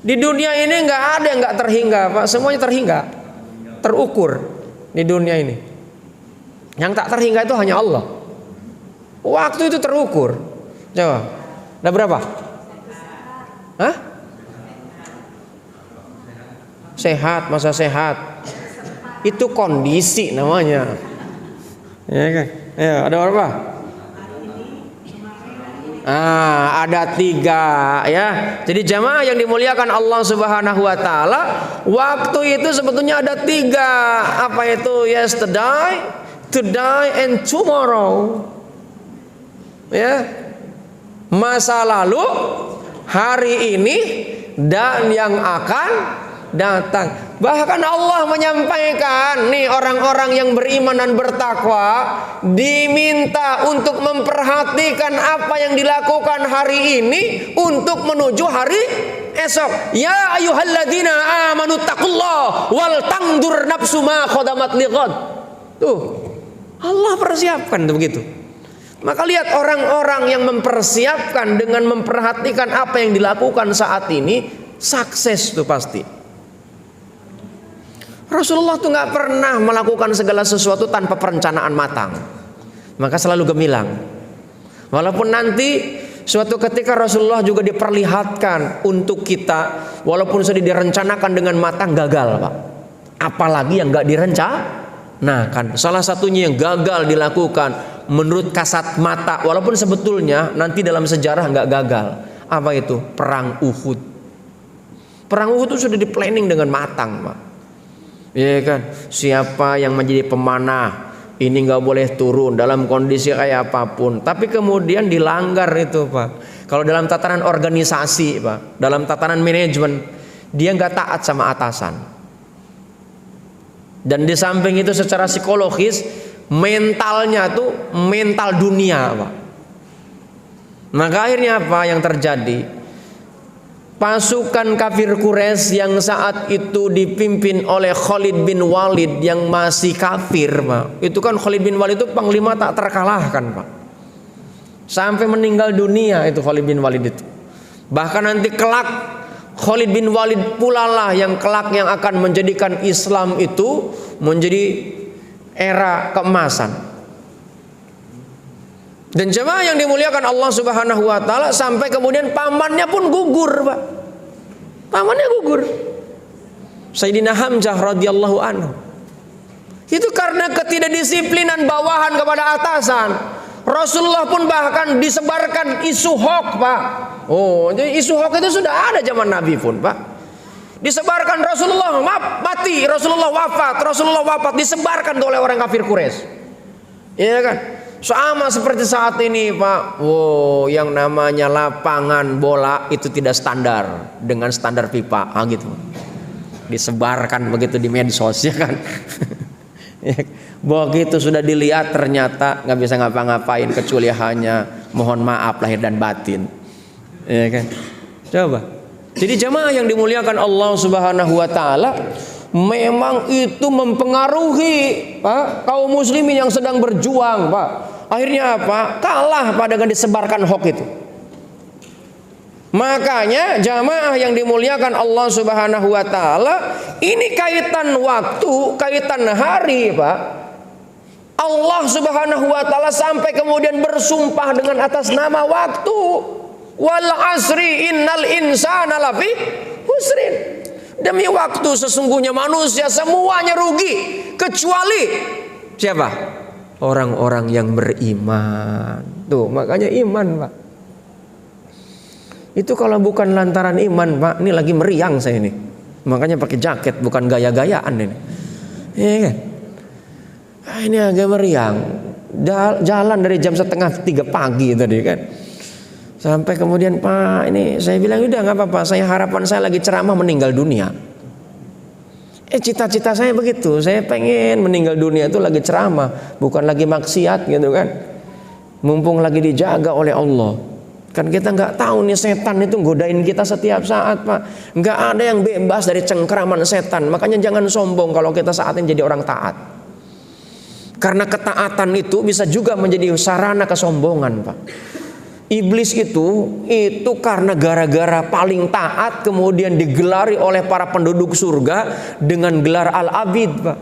Di dunia ini nggak ada yang nggak terhingga, Pak. Semuanya terhingga, terukur di dunia ini. Yang tak terhingga itu hanya Allah. Waktu itu terukur. Coba, ada berapa? Hah? Sehat, masa sehat. Itu kondisi namanya. Ya kan? Ya, ada berapa? Ada 3, ya. Jadi jamaah yang dimuliakan Allah Subhanahu wa taala, waktu itu sebetulnya ada 3. Apa itu? Yesterday, today, and tomorrow. Ya. Masa lalu, hari ini, dan yang akan datang. Bahkan Allah menyampaikan, nih orang-orang yang beriman dan bertakwa diminta untuk memperhatikan apa yang dilakukan hari ini untuk menuju hari esok. Ya ayyuhalladzina amanu taqullah wal tangdur nafsu ma qaddamat lighad. Tuh, Allah persiapkan tuh begitu. Maka lihat orang-orang yang mempersiapkan dengan memperhatikan apa yang dilakukan saat ini, sukses tuh pasti. Rasulullah tuh nggak pernah melakukan segala sesuatu tanpa perencanaan matang. Maka selalu gemilang. Walaupun nanti suatu ketika Rasulullah juga diperlihatkan untuk kita, walaupun sudah direncanakan dengan matang, gagal, Pak. Apalagi yang nggak direncanakan. Salah satunya yang gagal dilakukan menurut kasat mata, walaupun sebetulnya nanti dalam sejarah nggak gagal. Apa itu? Perang Uhud. Perang Uhud itu sudah di-planning dengan matang, Pak. Iya kan? Siapa yang menjadi pemanah, ini nggak boleh turun dalam kondisi kayak apapun. Tapi kemudian dilanggar itu, Pak. Kalau dalam tatanan organisasi, Pak, dalam tatanan manajemen, dia nggak taat sama atasan. Dan di samping itu secara psikologis, mentalnya tuh mental dunia, Pak. Maka akhirnya apa yang terjadi? Pasukan kafir Quraisy yang saat itu dipimpin oleh Khalid bin Walid yang masih kafir, Pak. Itu kan Khalid bin Walid itu panglima tak terkalahkan, Pak. Sampai meninggal dunia itu Khalid bin Walid itu. Bahkan nanti kelak Khalid bin Walid pula lah yang kelak yang akan menjadikan Islam itu menjadi era keemasan. Dan jemaah yang dimuliakan Allah Subhanahu wa taala, sampai kemudian pamannya pun gugur, Pak. Pamannya gugur. Sayyidina Hamzah radhiyallahu anhu. Itu karena ketidakdisiplinan bawahan kepada atasan. Rasulullah pun bahkan disebarkan isu hoax, Pak. Oh, jadi isu hoax itu sudah ada zaman Nabi pun, Pak. Disebarkan Rasulullah mati, Rasulullah wafat, disebarkan oleh orang kafir Quraisy. Iya kan? Sama seperti saat ini, Pak. Wow, yang namanya lapangan bola itu tidak standar dengan standar FIFA, gitu. Disebarkan begitu di medsos, ya kan? Begitu sudah dilihat ternyata nggak bisa ngapa-ngapain kecuali hanya mohon maaf lahir dan batin, ya kan? Coba. Jadi jemaah yang dimuliakan Allah Subhanahu wa taala, memang itu mempengaruhi, Pak, kaum muslimin yang sedang berjuang, Pak. Akhirnya apa? Kalah pada dengan disebarkan hoax itu. Makanya jamaah yang dimuliakan Allah Subhanahu wa taala, ini kaitan waktu, kaitan hari, Pak. Allah Subhanahu wa taala sampai kemudian bersumpah dengan atas nama waktu. Wal asri innal insana lafi husrin. Demi waktu sesungguhnya manusia semuanya rugi kecuali siapa? Orang-orang yang beriman. Tuh, makanya iman, Pak. Itu kalau bukan lantaran iman, Pak, ini lagi meriang saya ini. Makanya pakai jaket, bukan gaya-gayaan ini. Iya kan? Ini agak meriang. Jalan dari jam 2:30 pagi tadi kan. Sampai kemudian, Pak, ini saya bilang udah nggak apa-apa. Harapan saya lagi ceramah meninggal dunia. Cita-cita saya begitu, saya pengen meninggal dunia itu lagi ceramah, bukan lagi maksiat gitu kan. Mumpung lagi dijaga oleh Allah. Kan kita nggak tahu nih setan itu godain kita setiap saat, Pak. Nggak ada yang bebas dari cengkraman setan. Makanya jangan sombong kalau kita saat ini jadi orang taat. Karena ketaatan itu bisa juga menjadi sarana kesombongan, Pak. Iblis itu karena gara-gara paling taat kemudian digelari oleh para penduduk surga dengan gelar Al-Abid, Pak.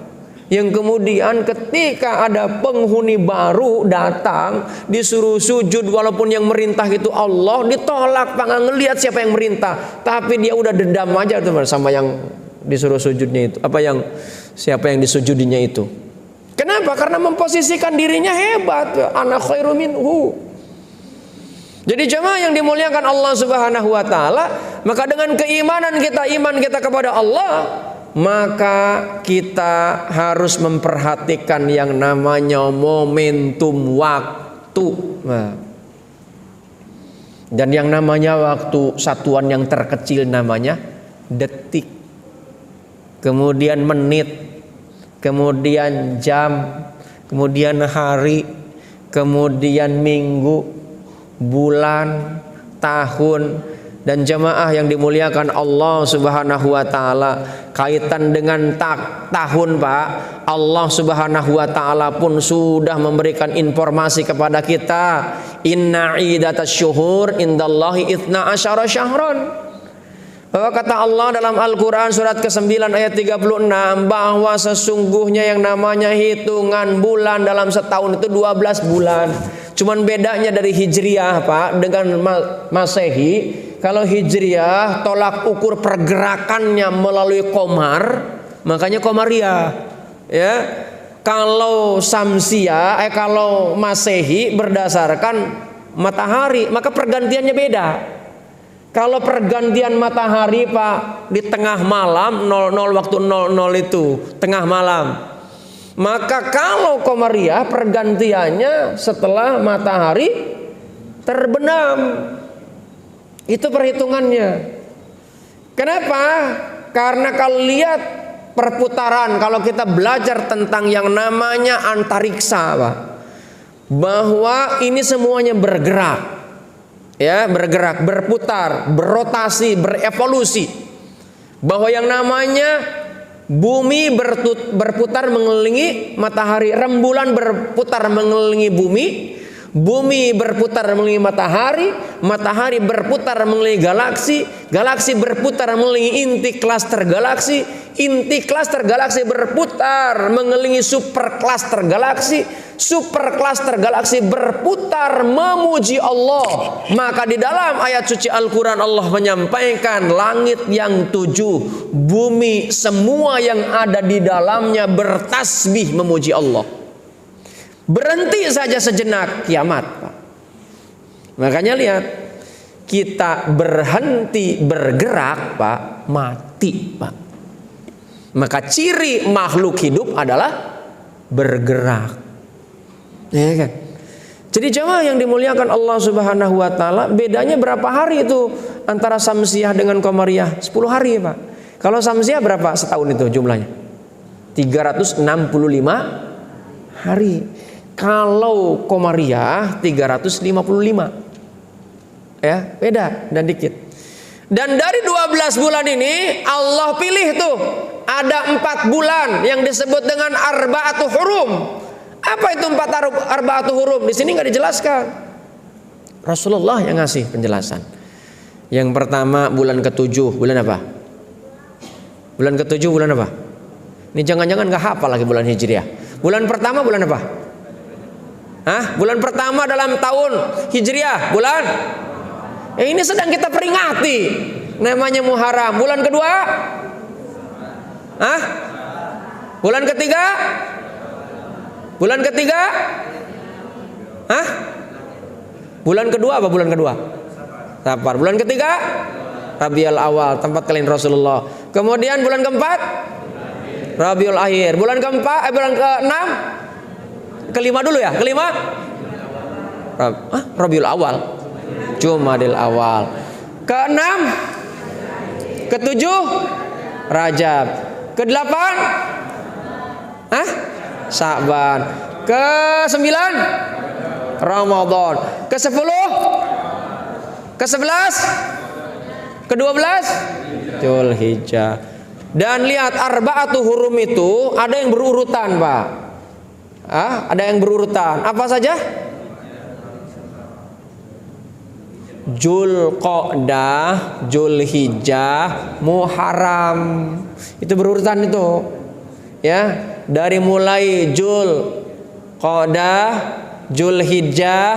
Yang kemudian ketika ada penghuni baru datang disuruh sujud, walaupun yang merintah itu Allah, ditolak, Pak. Nggak ngelihat siapa yang merintah, tapi dia udah dendam aja tuh sama yang disuruh sujudnya itu, siapa yang disujudinya itu. Kenapa? Karena memposisikan dirinya hebat, ana khairu minhu. Jadi jemaah yang dimuliakan Allah Subhanahu wa taala, maka dengan keimanan kita, iman kita kepada Allah, maka kita harus memperhatikan yang namanya momentum waktu. Dan yang namanya waktu, satuan yang terkecil namanya detik. Kemudian menit, kemudian jam, kemudian hari, kemudian minggu, bulan, tahun. Dan jemaah yang dimuliakan Allah Subhanahu wa taala, kaitan dengan tahun, Pak, Allah Subhanahu wa taala pun sudah memberikan informasi kepada kita, inna iddatasy syuhur indallahi 12 syahran. Bahwa kata Allah dalam Al-Quran surat ke-9 ayat 36, bahwa sesungguhnya yang namanya hitungan bulan dalam setahun itu 12 bulan. Cuman bedanya dari Hijriah, Pak, dengan Masehi. Kalau Hijriah tolak ukur pergerakannya melalui komar, makanya komariah. Ya. Kalau Samsia, kalau Masehi berdasarkan matahari, maka pergantiannya beda. Kalau pergantian matahari Pak di tengah malam 00 waktu 00 itu tengah malam. Maka kalau Komariah pergantiannya setelah matahari terbenam. Itu perhitungannya. Kenapa? Karena kalau lihat perputaran, kalau kita belajar tentang yang namanya antariksa Pak, bahwa ini semuanya bergerak. Ya, bergerak, berputar, berotasi, berevolusi. Bahwa yang namanya bumi berputar mengelilingi matahari, rembulan berputar mengelilingi bumi, bumi berputar mengelilingi matahari, matahari berputar mengelilingi galaksi, galaksi berputar mengelilingi inti klaster galaksi, inti klaster galaksi berputar mengelilingi super klaster galaksi, super klaster galaksi berputar memuji Allah. Maka di dalam ayat suci Al-Quran Allah menyampaikan langit yang 7, bumi, semua yang ada di dalamnya bertasbih memuji Allah. Berhenti saja sejenak, kiamat Pak. Makanya lihat, kita berhenti bergerak Pak, mati Pak. Maka ciri makhluk hidup adalah bergerak. Ya kan? Jadi jemaah yang dimuliakan Allah Subhanahu wa taala, bedanya berapa hari itu antara Samsiah dengan Qamariyah? 10 hari, Pak. Kalau Samsiah berapa setahun itu jumlahnya? 365 hari. Kalau Qamariyah 355. Ya, beda dan dikit. Dan dari 12 bulan ini Allah pilih tuh ada 4 bulan yang disebut dengan arba'atu hurum. Apa itu 4 arba'atu hurum? Di sini nggak dijelaskan. Rasulullah yang ngasih penjelasan. Yang pertama bulan ke-7, bulan apa? Bulan ke-7 bulan apa? Ini jangan-jangan nggak hafal lagi bulan Hijriah. Bulan pertama bulan apa? Hah? Bulan pertama dalam tahun Hijriah, bulan? Ini sedang kita peringati, namanya Muharram. Bulan kedua? Hah? Bulan ketiga? Bulan ketiga? Hah? Bulan kedua apa bulan kedua? Safar. Bulan ketiga? Rabiul Awal, tempat kalian Rasulullah. Kemudian bulan keempat? Rabiul Akhir. Bulan keempat, bulan keenam? Kelima dulu ya, kelima? Rabiul Awal. Jumadil Awal. Keenam? Ketujuh? Rajab. Kedelapan? Hah? Sa'ban. Ke-9? Ramadan. Ke-10? Ke-11? Ke-12? Dzulhijjah. Dan lihat arba'atu hurum itu ada yang berurutan, Pak. Ada yang berurutan. Apa saja? Dzulqa'dah, Dzulhijjah, Muharram. Itu berurutan itu. Ya, dari mulai Dzulqa'dah, Dzulhijjah,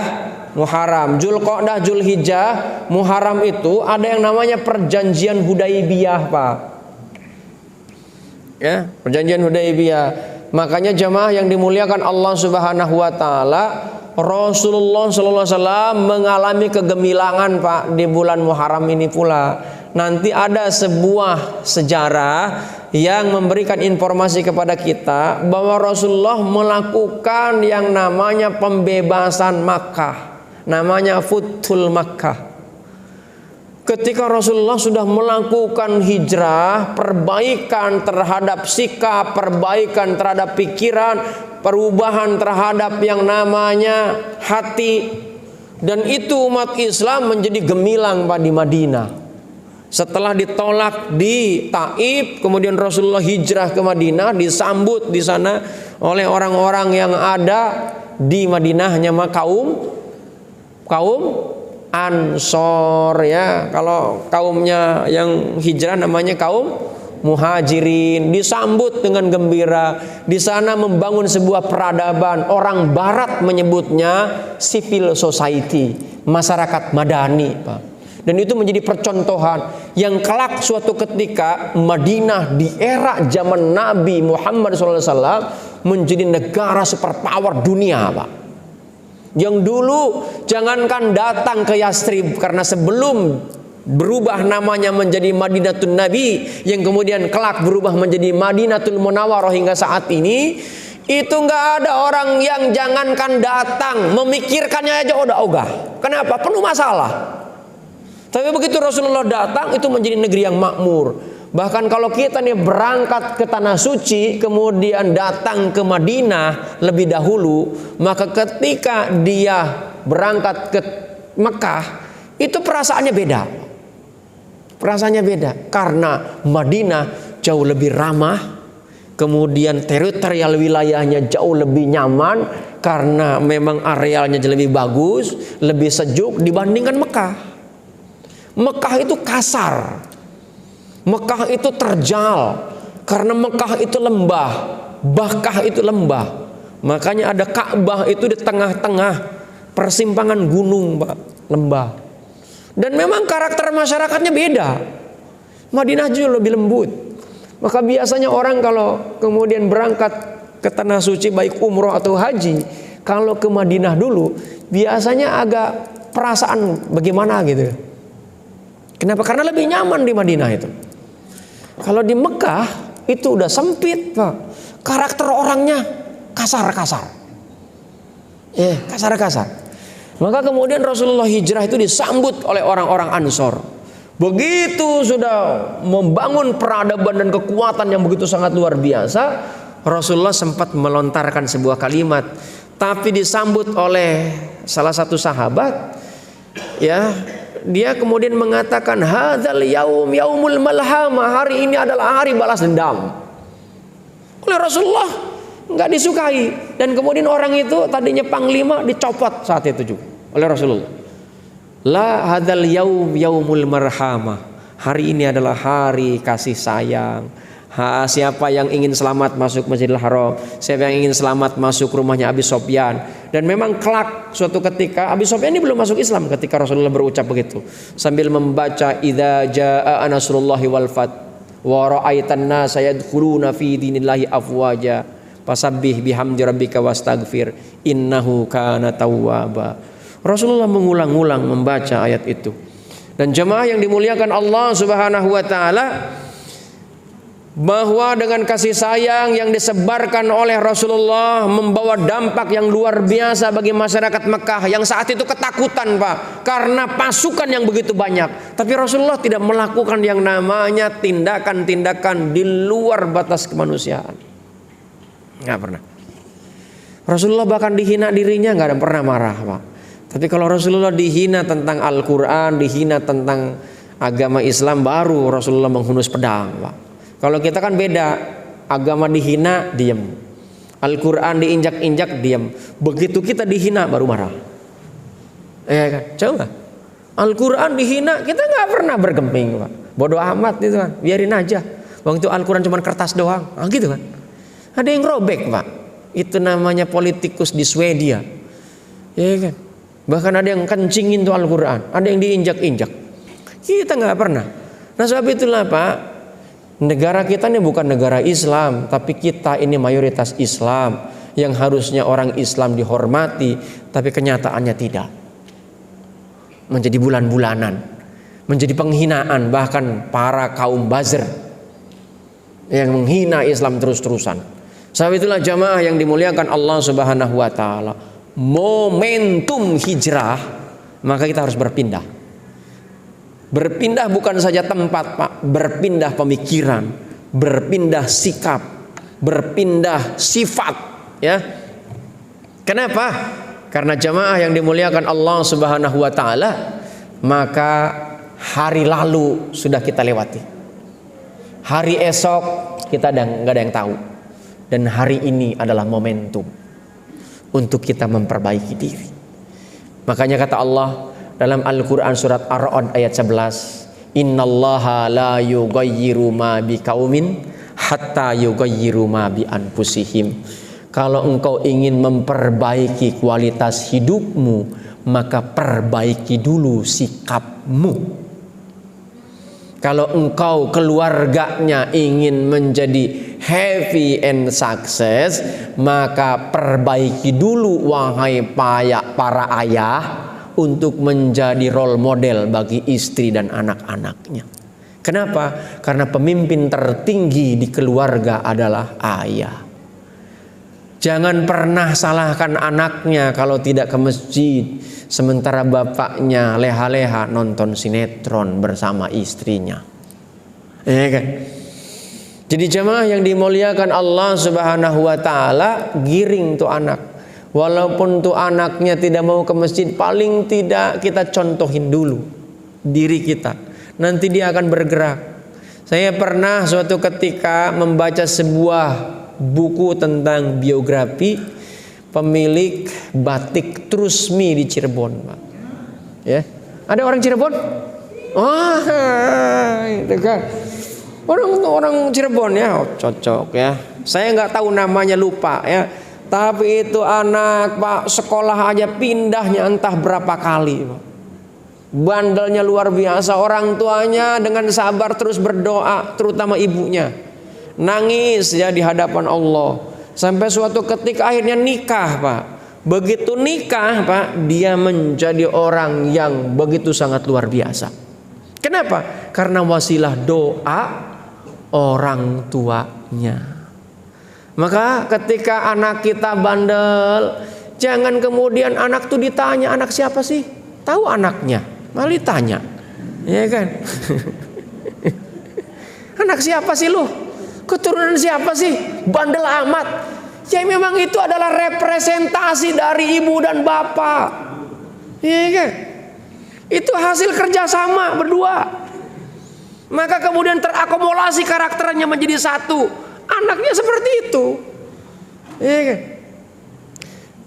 Muharram. Dzulqa'dah, Dzulhijjah, Muharram itu ada yang namanya perjanjian Hudaibiyah, Pak. Ya, perjanjian Hudaibiyah. Makanya jamaah yang dimuliakan Allah Subhanahu wa taala, Rasulullah sallallahu alaihi wasallam mengalami kegemilangan, Pak, di bulan Muharram ini pula. Nanti ada sebuah sejarah yang memberikan informasi kepada kita bahwa Rasulullah melakukan yang namanya pembebasan Makkah, namanya Futhul Makkah. Ketika Rasulullah sudah melakukan hijrah, perbaikan terhadap sikap, perbaikan terhadap pikiran, perubahan terhadap yang namanya hati, dan itu umat Islam menjadi gemilang, Pak, di Madinah. Setelah ditolak di Taif, kemudian Rasulullah hijrah ke Madinah, disambut di sana oleh orang-orang yang ada di Madinah, hanya kaum Ansor, ya. Kalau kaumnya yang hijrah namanya kaum Muhajirin. Disambut dengan gembira. Di sana membangun sebuah peradaban. Orang Barat menyebutnya civil society, masyarakat madani, Pak. Dan itu menjadi percontohan yang kelak suatu ketika Madinah di era zaman Nabi Muhammad SAW menjadi negara superpower dunia, Pak. Yang dulu jangankan datang ke Yastrib, karena sebelum berubah namanya menjadi Madinatul Nabi, yang kemudian kelak berubah menjadi Madinatul Munawwarah hingga saat ini, itu nggak ada orang yang jangankan datang, memikirkannya aja udah ogah. Kenapa? Penuh masalah. Tapi begitu Rasulullah datang, itu menjadi negeri yang makmur. Bahkan kalau kita nih berangkat ke Tanah Suci, kemudian datang ke Madinah lebih dahulu, maka ketika dia berangkat ke Mekah, itu perasaannya beda. Perasaannya beda, karena Madinah jauh lebih ramah, kemudian teritorial wilayahnya jauh lebih nyaman, karena memang arealnya lebih bagus, lebih sejuk dibandingkan Mekah. Mekah itu kasar, Mekah itu terjal, karena Mekah itu lembah, Bakkah itu lembah. Makanya ada Ka'bah itu di tengah-tengah persimpangan gunung, Pak, lembah. Dan memang karakter masyarakatnya beda. Madinah jauh lebih lembut. Maka biasanya orang kalau kemudian berangkat ke Tanah Suci, baik umroh atau haji, kalau ke Madinah dulu biasanya agak perasaan bagaimana gitu. Kenapa? Karena lebih nyaman di Madinah itu. Kalau di Mekah itu udah sempit, Pak. Karakter orangnya kasar-kasar. Kasar-kasar. Maka kemudian Rasulullah hijrah itu disambut oleh orang-orang Ansor. Begitu sudah membangun peradaban dan kekuatan yang begitu sangat luar biasa, Rasulullah sempat melontarkan sebuah kalimat, tapi disambut oleh salah satu sahabat, ya. Dia kemudian mengatakan, hadzal yaum yaumul malhamah, hari ini adalah hari balas dendam. Oleh Rasulullah nggak disukai, dan kemudian orang itu tadinya panglima dicopot saat itu juga oleh Rasulullah. La hadzal yaum yaumul marhamah, hari ini adalah hari kasih sayang. Siapa yang ingin selamat masuk Masjidil Haram, siapa yang ingin selamat masuk rumahnya Abi Sofyan. Dan memang kelak suatu ketika Abi Sofyan ini belum masuk Islam ketika Rasulullah berucap begitu, sambil membaca idza jaa nasrullahi wal fath wa ra'aitan nasa yadkhuluna fi dinillahi afwaja fasabbih bihamdi rabbika wastaghfir innahu kana tawwaba. Rasulullah mengulang-ulang membaca ayat itu. Dan jemaah yang dimuliakan Allah Subhanahu wa taala, bahwa dengan kasih sayang yang disebarkan oleh Rasulullah membawa dampak yang luar biasa bagi masyarakat Mekah yang saat itu ketakutan, Pak, karena pasukan yang begitu banyak. Tapi Rasulullah tidak melakukan yang namanya tindakan-tindakan di luar batas kemanusiaan. Nggak pernah. Rasulullah bahkan dihina dirinya nggak pernah marah, Pak. Tapi kalau Rasulullah dihina tentang Al-Quran, dihina tentang agama Islam, baru Rasulullah menghunus pedang, Pak. Kalau kita kan beda, agama dihina diam, Al-Quran diinjak-injak diam. Begitu kita dihina baru marah. Ya kan? Coba Al-Quran dihina kita nggak pernah bergeming, Pak. Bodoh amat itu kan, biarin aja. Waktu Al-Quran cuma kertas doang, gitu kan. Ada yang robek, Pak. Itu namanya politikus di Swedia, ya kan. Bahkan ada yang kencingin tuh Al-Quran, ada yang diinjak-injak. Kita nggak pernah. Nah sebab itulah, Pak, negara kita ini bukan negara Islam, tapi kita ini mayoritas Islam yang harusnya orang Islam dihormati, tapi kenyataannya tidak. Menjadi bulan-bulanan, menjadi penghinaan, bahkan para kaum buzzer yang menghina Islam terus-terusan. Sebab itulah jamaah yang dimuliakan Allah Subhanahu wa taala, momentum hijrah, maka kita harus berpindah. Berpindah bukan saja tempat, Pak, berpindah pemikiran, berpindah sikap, berpindah sifat, ya. Kenapa? Karena jamaah yang dimuliakan Allah Subhanahu wa taala, maka hari lalu sudah kita lewati. Hari esok kita nggak ada yang tahu. Dan hari ini adalah momentum untuk kita memperbaiki diri. Makanya kata Allah dalam Al-Quran surat Ar-Ra'd ayat 11, innallaha la yughayyiru ma biqaumin hatta yughayyiru ma bi anfusihim. Kalau engkau ingin memperbaiki kualitas hidupmu, maka perbaiki dulu sikapmu. Kalau engkau keluarganya ingin menjadi happy and success, maka perbaiki dulu wahai para ayah untuk menjadi role model bagi istri dan anak-anaknya. Kenapa? Karena pemimpin tertinggi di keluarga adalah ayah. Jangan pernah salahkan anaknya kalau tidak ke masjid, sementara bapaknya leha-leha nonton sinetron bersama istrinya. Ya kan? Jadi jemaah yang dimuliakan Allah Subhanahu wa taala, giring tuh anak. Walaupun tuh anaknya tidak mau ke masjid, paling tidak kita contohin dulu diri kita. Nanti dia akan bergerak. Saya pernah suatu ketika membaca sebuah buku tentang biografi pemilik batik Trusmi di Cirebon, Pak. Ya, ada orang Cirebon? Itu kan orang Cirebon ya, cocok ya. Saya nggak tahu namanya, lupa ya. Tapi itu anak Pak sekolah aja pindahnya entah berapa kali, Pak. Bandelnya luar biasa. Orang tuanya dengan sabar terus berdoa, terutama ibunya. Nangis ya di hadapan Allah. Sampai suatu ketika akhirnya nikah, Pak. Begitu nikah, Pak, dia menjadi orang yang begitu sangat luar biasa. Kenapa? Karena wasilah doa orang tuanya. Maka ketika anak kita bandel, jangan kemudian anak tuh ditanya, anak siapa sih? Tahu anaknya, malah ditanya. Ya kan? Anak siapa sih lu? Keturunan siapa sih? Bandel amat. Ya memang itu adalah representasi dari ibu dan bapak. Iya kan? Itu hasil kerjasama berdua. Maka kemudian terakumulasi karakternya menjadi satu. Anaknya seperti itu. Iya kan?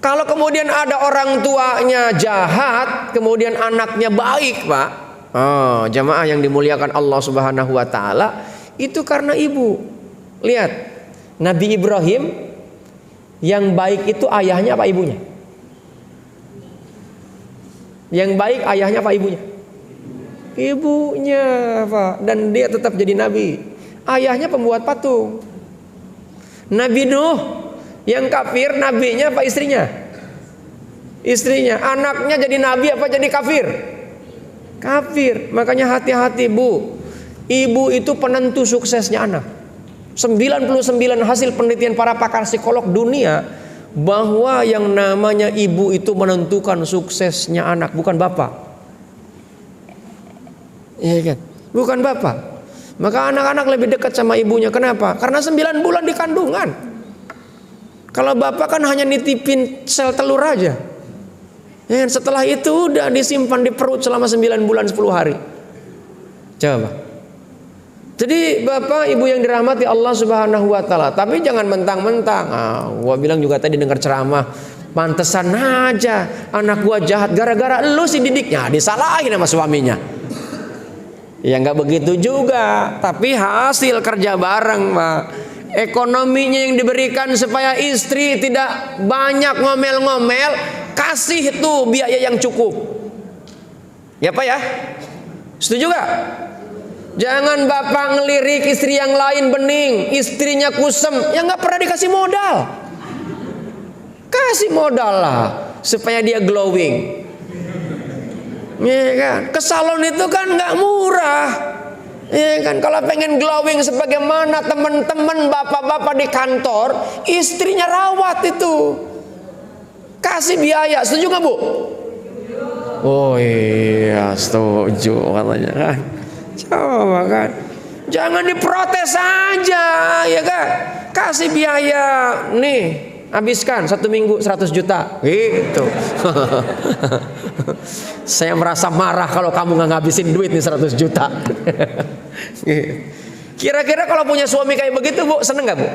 Kalau kemudian ada orang tuanya jahat, kemudian anaknya baik, Pak. Oh, jamaah yang dimuliakan Allah Subhanahu wa taala, itu karena ibu. Lihat, Nabi Ibrahim yang baik itu ayahnya apa ibunya? Yang baik ayahnya apa ibunya? Ibunya, Pak. Dan dia tetap jadi nabi. Ayahnya pembuat patung. Nabi Nuh yang kafir, nabinya apa istrinya? Istrinya. Anaknya jadi nabi apa jadi kafir? Kafir. Makanya hati-hati, Bu. Ibu itu penentu suksesnya anak. 99 hasil penelitian para pakar psikolog dunia bahwa yang namanya ibu itu menentukan suksesnya anak, bukan bapak. Iya kan? Bukan bapak. Maka anak-anak lebih dekat sama ibunya. Kenapa? Karena 9 bulan di kandungan. Kalau bapak kan hanya nitipin sel telur aja. Ya, setelah itu udah disimpan di perut selama 9 bulan 10 hari. Coba. Jadi bapak ibu yang dirahmati Allah Subhanahu wa taala, tapi jangan mentang-mentang. Gua bilang juga tadi dengar ceramah, pantesan aja anak gua jahat gara-gara lu sih didiknya, disalahin sama suaminya. Ya nggak begitu juga, tapi hasil kerja bareng, Pak. Ekonominya yang diberikan supaya istri tidak banyak ngomel-ngomel, kasih tuh biaya yang cukup. Ya Pak ya? Setuju gak? Jangan bapak ngelirik istri yang lain bening, istrinya kusem, yang nggak pernah dikasih modal. Kasih modal lah supaya dia glowing. Ya kan? Ke salon itu kan nggak murah. Ya kan? Kalau pengen glowing sebagaimana teman-teman bapak-bapak di kantor, istrinya rawat itu. Kasih biaya, setuju nggak Bu? Oh iya, setuju katanya kan. Coba kan, jangan diprotes aja, ya kan? Kasih biaya, nih, habiskan 1 minggu 100 juta, gitu. Saya merasa marah kalau kamu nggak ngabisin duit nih 100 juta. Kira-kira kalau punya suami kayak begitu, Bu, seneng nggak Bu?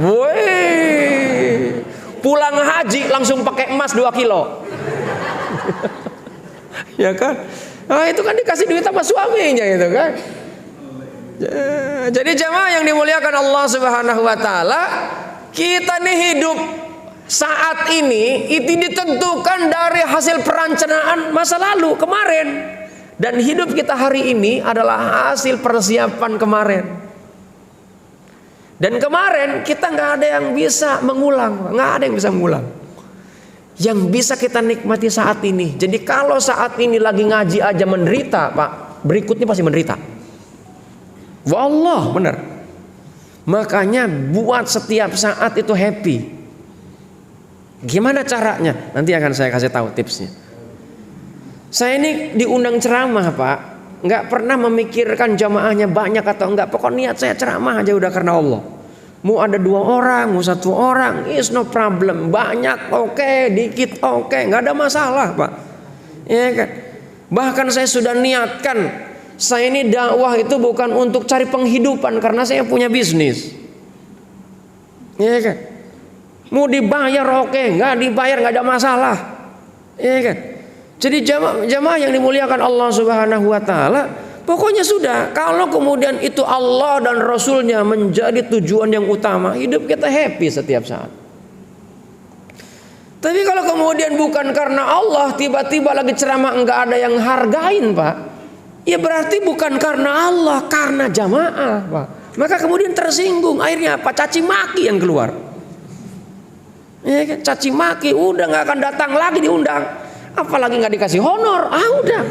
Woi, pulang haji langsung pakai emas 2 kilo. Ya kan? Nah, itu kan dikasih duit sama suaminya itu kan. Jadi jamaah yang dimuliakan Allah Subhanahu wa taala, kita nih hidup saat ini itu ditentukan dari hasil perencanaan masa lalu kemarin, dan hidup kita hari ini adalah hasil persiapan kemarin. Dan kemarin kita nggak ada yang bisa mengulang, nggak ada yang bisa mengulang. Yang bisa kita nikmati saat ini. Jadi kalau saat ini lagi ngaji aja menderita, Pak, berikutnya pasti menderita. Wallah, benar. Makanya buat setiap saat itu happy. Gimana caranya? Nanti akan saya kasih tahu tipsnya. Saya ini diundang ceramah, Pak, nggak pernah memikirkan jamaahnya banyak atau enggak. Pokoknya niat saya ceramah aja udah karena Allah. Mau ada 2 orang, mau 1 orang, is no problem. Banyak oke, dikit oke, nggak ada masalah, Pak. Ya kan? Bahkan saya sudah niatkan, saya ini dakwah itu bukan untuk cari penghidupan, karena saya punya bisnis. Ya kan? Mau dibayar oke, nggak dibayar nggak ada masalah. Ya kan? Jadi jamaah yang dimuliakan Allah Subhanahu wa taala, pokoknya sudah, kalau kemudian itu Allah dan Rasulnya menjadi tujuan yang utama, hidup kita happy setiap saat. Tapi kalau kemudian bukan karena Allah, tiba-tiba lagi ceramah enggak ada yang hargain, Pak, ya berarti bukan karena Allah, karena jamaah, Pak. Maka kemudian tersinggung, akhirnya apa? Caci maki yang keluar. Ya kan? Caci maki, udah nggak akan datang lagi diundang. Apalagi nggak dikasih honor, udah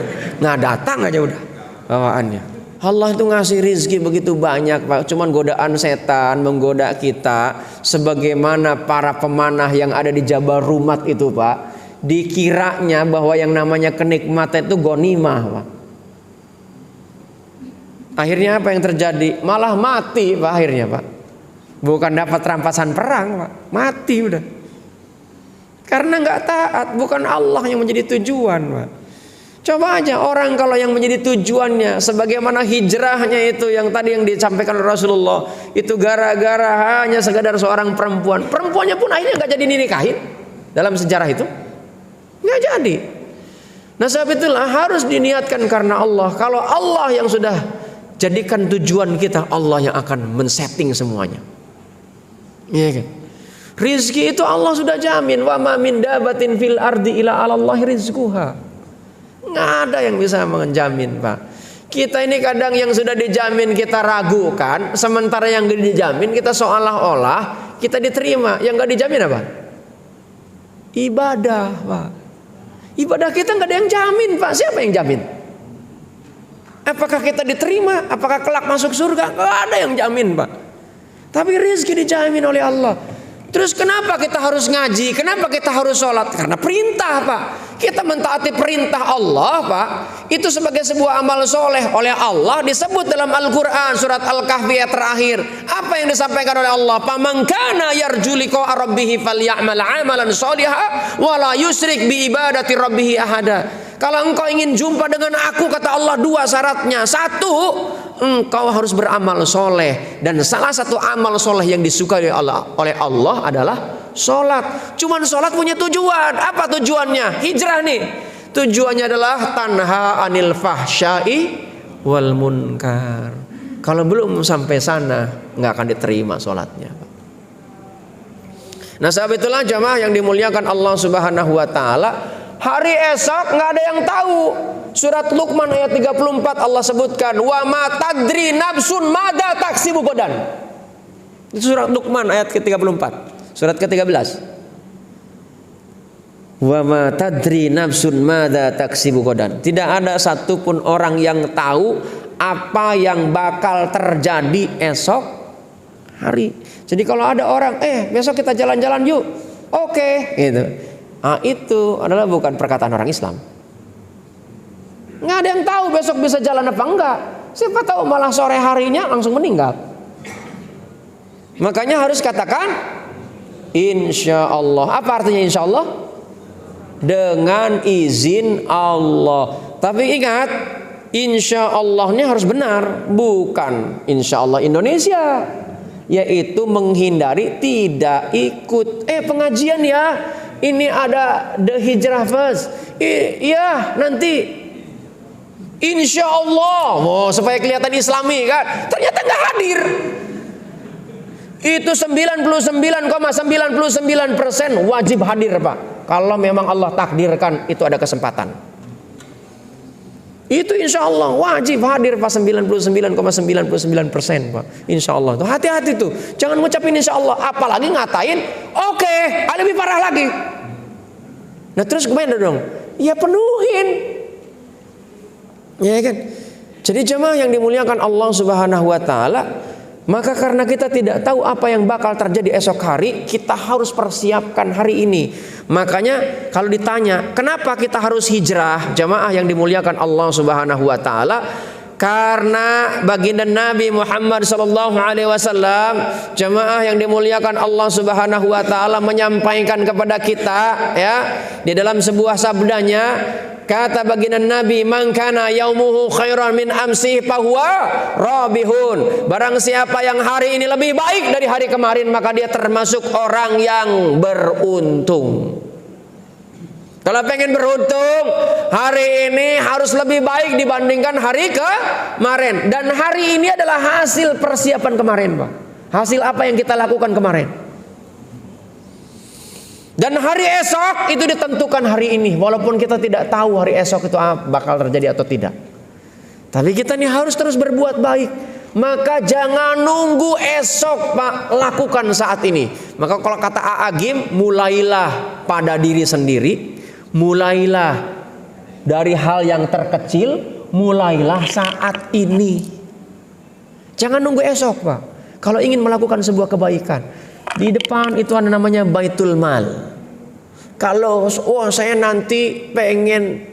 nggak datang aja udah bawaannya. Allah itu ngasih rizki begitu banyak, Pak. Cuman godaan setan menggoda kita, sebagaimana para pemanah yang ada di Jabal Rumat itu, Pak. Dikiranya bahwa yang namanya kenikmatan itu gonimah, Pak. Akhirnya apa yang terjadi? Malah mati, Pak, akhirnya, Pak. Bukan dapat rampasan perang, Pak. Mati udah. Karena nggak taat, bukan Allah yang menjadi tujuan, Pak. Coba aja orang kalau yang menjadi tujuannya, sebagaimana hijrahnya itu yang tadi yang disampaikan oleh Rasulullah, itu gara-gara hanya sekadar seorang perempuan. Perempuannya pun akhirnya nggak jadi dinikahin dalam sejarah itu, nggak jadi. Nah, sebab itulah harus diniatkan karena Allah. Kalau Allah yang sudah jadikan tujuan kita, Allah yang akan men-setting semuanya. Iya kan? Rizki itu Allah sudah jamin. Wa ma min dabatin fil ardi ila 'alallahi rizquha. Nggak ada yang bisa menjamin, Pak. Kita ini kadang yang sudah dijamin kita ragukan, sementara yang nggak dijamin kita seolah-olah kita diterima. Yang nggak dijamin apa? Ibadah, Pak. Ibadah kita nggak ada yang jamin, Pak. Siapa yang jamin? Apakah kita diterima? Apakah kelak masuk surga? Nggak ada yang jamin, Pak. Tapi rezeki dijamin oleh Allah. Terus kenapa kita harus ngaji? Kenapa kita harus sholat? Karena perintah, Pak. Kita mentaati perintah Allah, Pak. Itu sebagai sebuah amal soleh oleh Allah, disebut dalam Al-Quran surat Al-Kahfi ayat terakhir. Apa yang disampaikan oleh Allah? Faman kana yarju liqa'a rabbih falyamal 'amalan shalihan wa la yusyrik bi ibadati rabbih ahada. Kalau engkau ingin jumpa dengan aku, kata Allah, 2 syaratnya. 1, engkau harus beramal soleh. Dan salah satu amal soleh yang disukai oleh Allah adalah sholat. Cuman sholat punya tujuan. Apa tujuannya? Hijrah nih. Tujuannya adalah tanha anil fahsyai wal munkar. Kalau belum sampai sana, nggak akan diterima sholatnya. Nah, sebab itulah jamaah yang dimuliakan Allah Subhanahu wa taala, hari esok nggak ada yang tahu. Surat Luqman ayat 34 Allah sebutkan, wa ma tadri nafsun mada taksibu godan. Itu surat Luqman ayat ke-34, surat ke-13. Wa ma tadri nafsun mada taksibu godan. Tidak ada satupun orang yang tahu apa yang bakal terjadi esok hari. Jadi kalau ada orang, besok kita jalan-jalan yuk, oke, gitu. Itu adalah bukan perkataan orang Islam. Nggak ada yang tahu besok bisa jalan apa enggak. Siapa tahu malah sore harinya langsung meninggal. Makanya harus katakan insya Allah. Apa artinya insya Allah? Dengan izin Allah. Tapi ingat, insya Allahnya harus benar, bukan insya Allah Indonesia, yaitu menghindari tidak ikut pengajian ya. Ini ada The Hijrah First. Iya, nanti insya Allah, supaya kelihatan Islami kan. Ternyata nggak hadir. Itu 99,99% wajib hadir, Pak. Kalau memang Allah takdirkan itu ada kesempatan. Itu insya Allah wajib hadir, Pak. 99,99%, Pak. Insya Allah. Tuh, hati-hati tuh. Jangan ngucapin insya Allah. Apalagi ngatain, oke, lebih parah lagi. Nah terus gimana dong? Ya penuhin. Ya kan? Jadi jemaah yang dimuliakan Allah Subhanahu wa taala, maka karena kita tidak tahu apa yang bakal terjadi esok hari, kita harus persiapkan hari ini. Makanya kalau ditanya, kenapa kita harus hijrah? Jemaah yang dimuliakan Allah Subhanahu wa taala, karena baginda Nabi Muhammad sallallahu alaihi wasallam, jemaah yang dimuliakan Allah Subhanahu wa taala, menyampaikan kepada kita, ya, di dalam sebuah sabdanya, kata baginda Nabi, "Man kana yaumuhu khairan min amsih fahuwa rabihun." Barang siapa yang hari ini lebih baik dari hari kemarin, maka dia termasuk orang yang beruntung. Kalau pengen beruntung, hari ini harus lebih baik dibandingkan hari kemarin. Dan hari ini adalah hasil persiapan kemarin, Pak. Hasil apa yang kita lakukan kemarin. Dan hari esok itu ditentukan hari ini. Walaupun kita tidak tahu hari esok itu bakal terjadi atau tidak. Tapi kita ini harus terus berbuat baik. Maka jangan nunggu esok, Pak. Lakukan saat ini. Maka kalau kata A'agim, mulailah pada diri sendiri. Mulailah dari hal yang terkecil. Mulailah saat ini. Jangan nunggu esok, Pak. Kalau ingin melakukan sebuah kebaikan, di depan itu ada namanya Baitul Mal. Kalau saya nanti pengen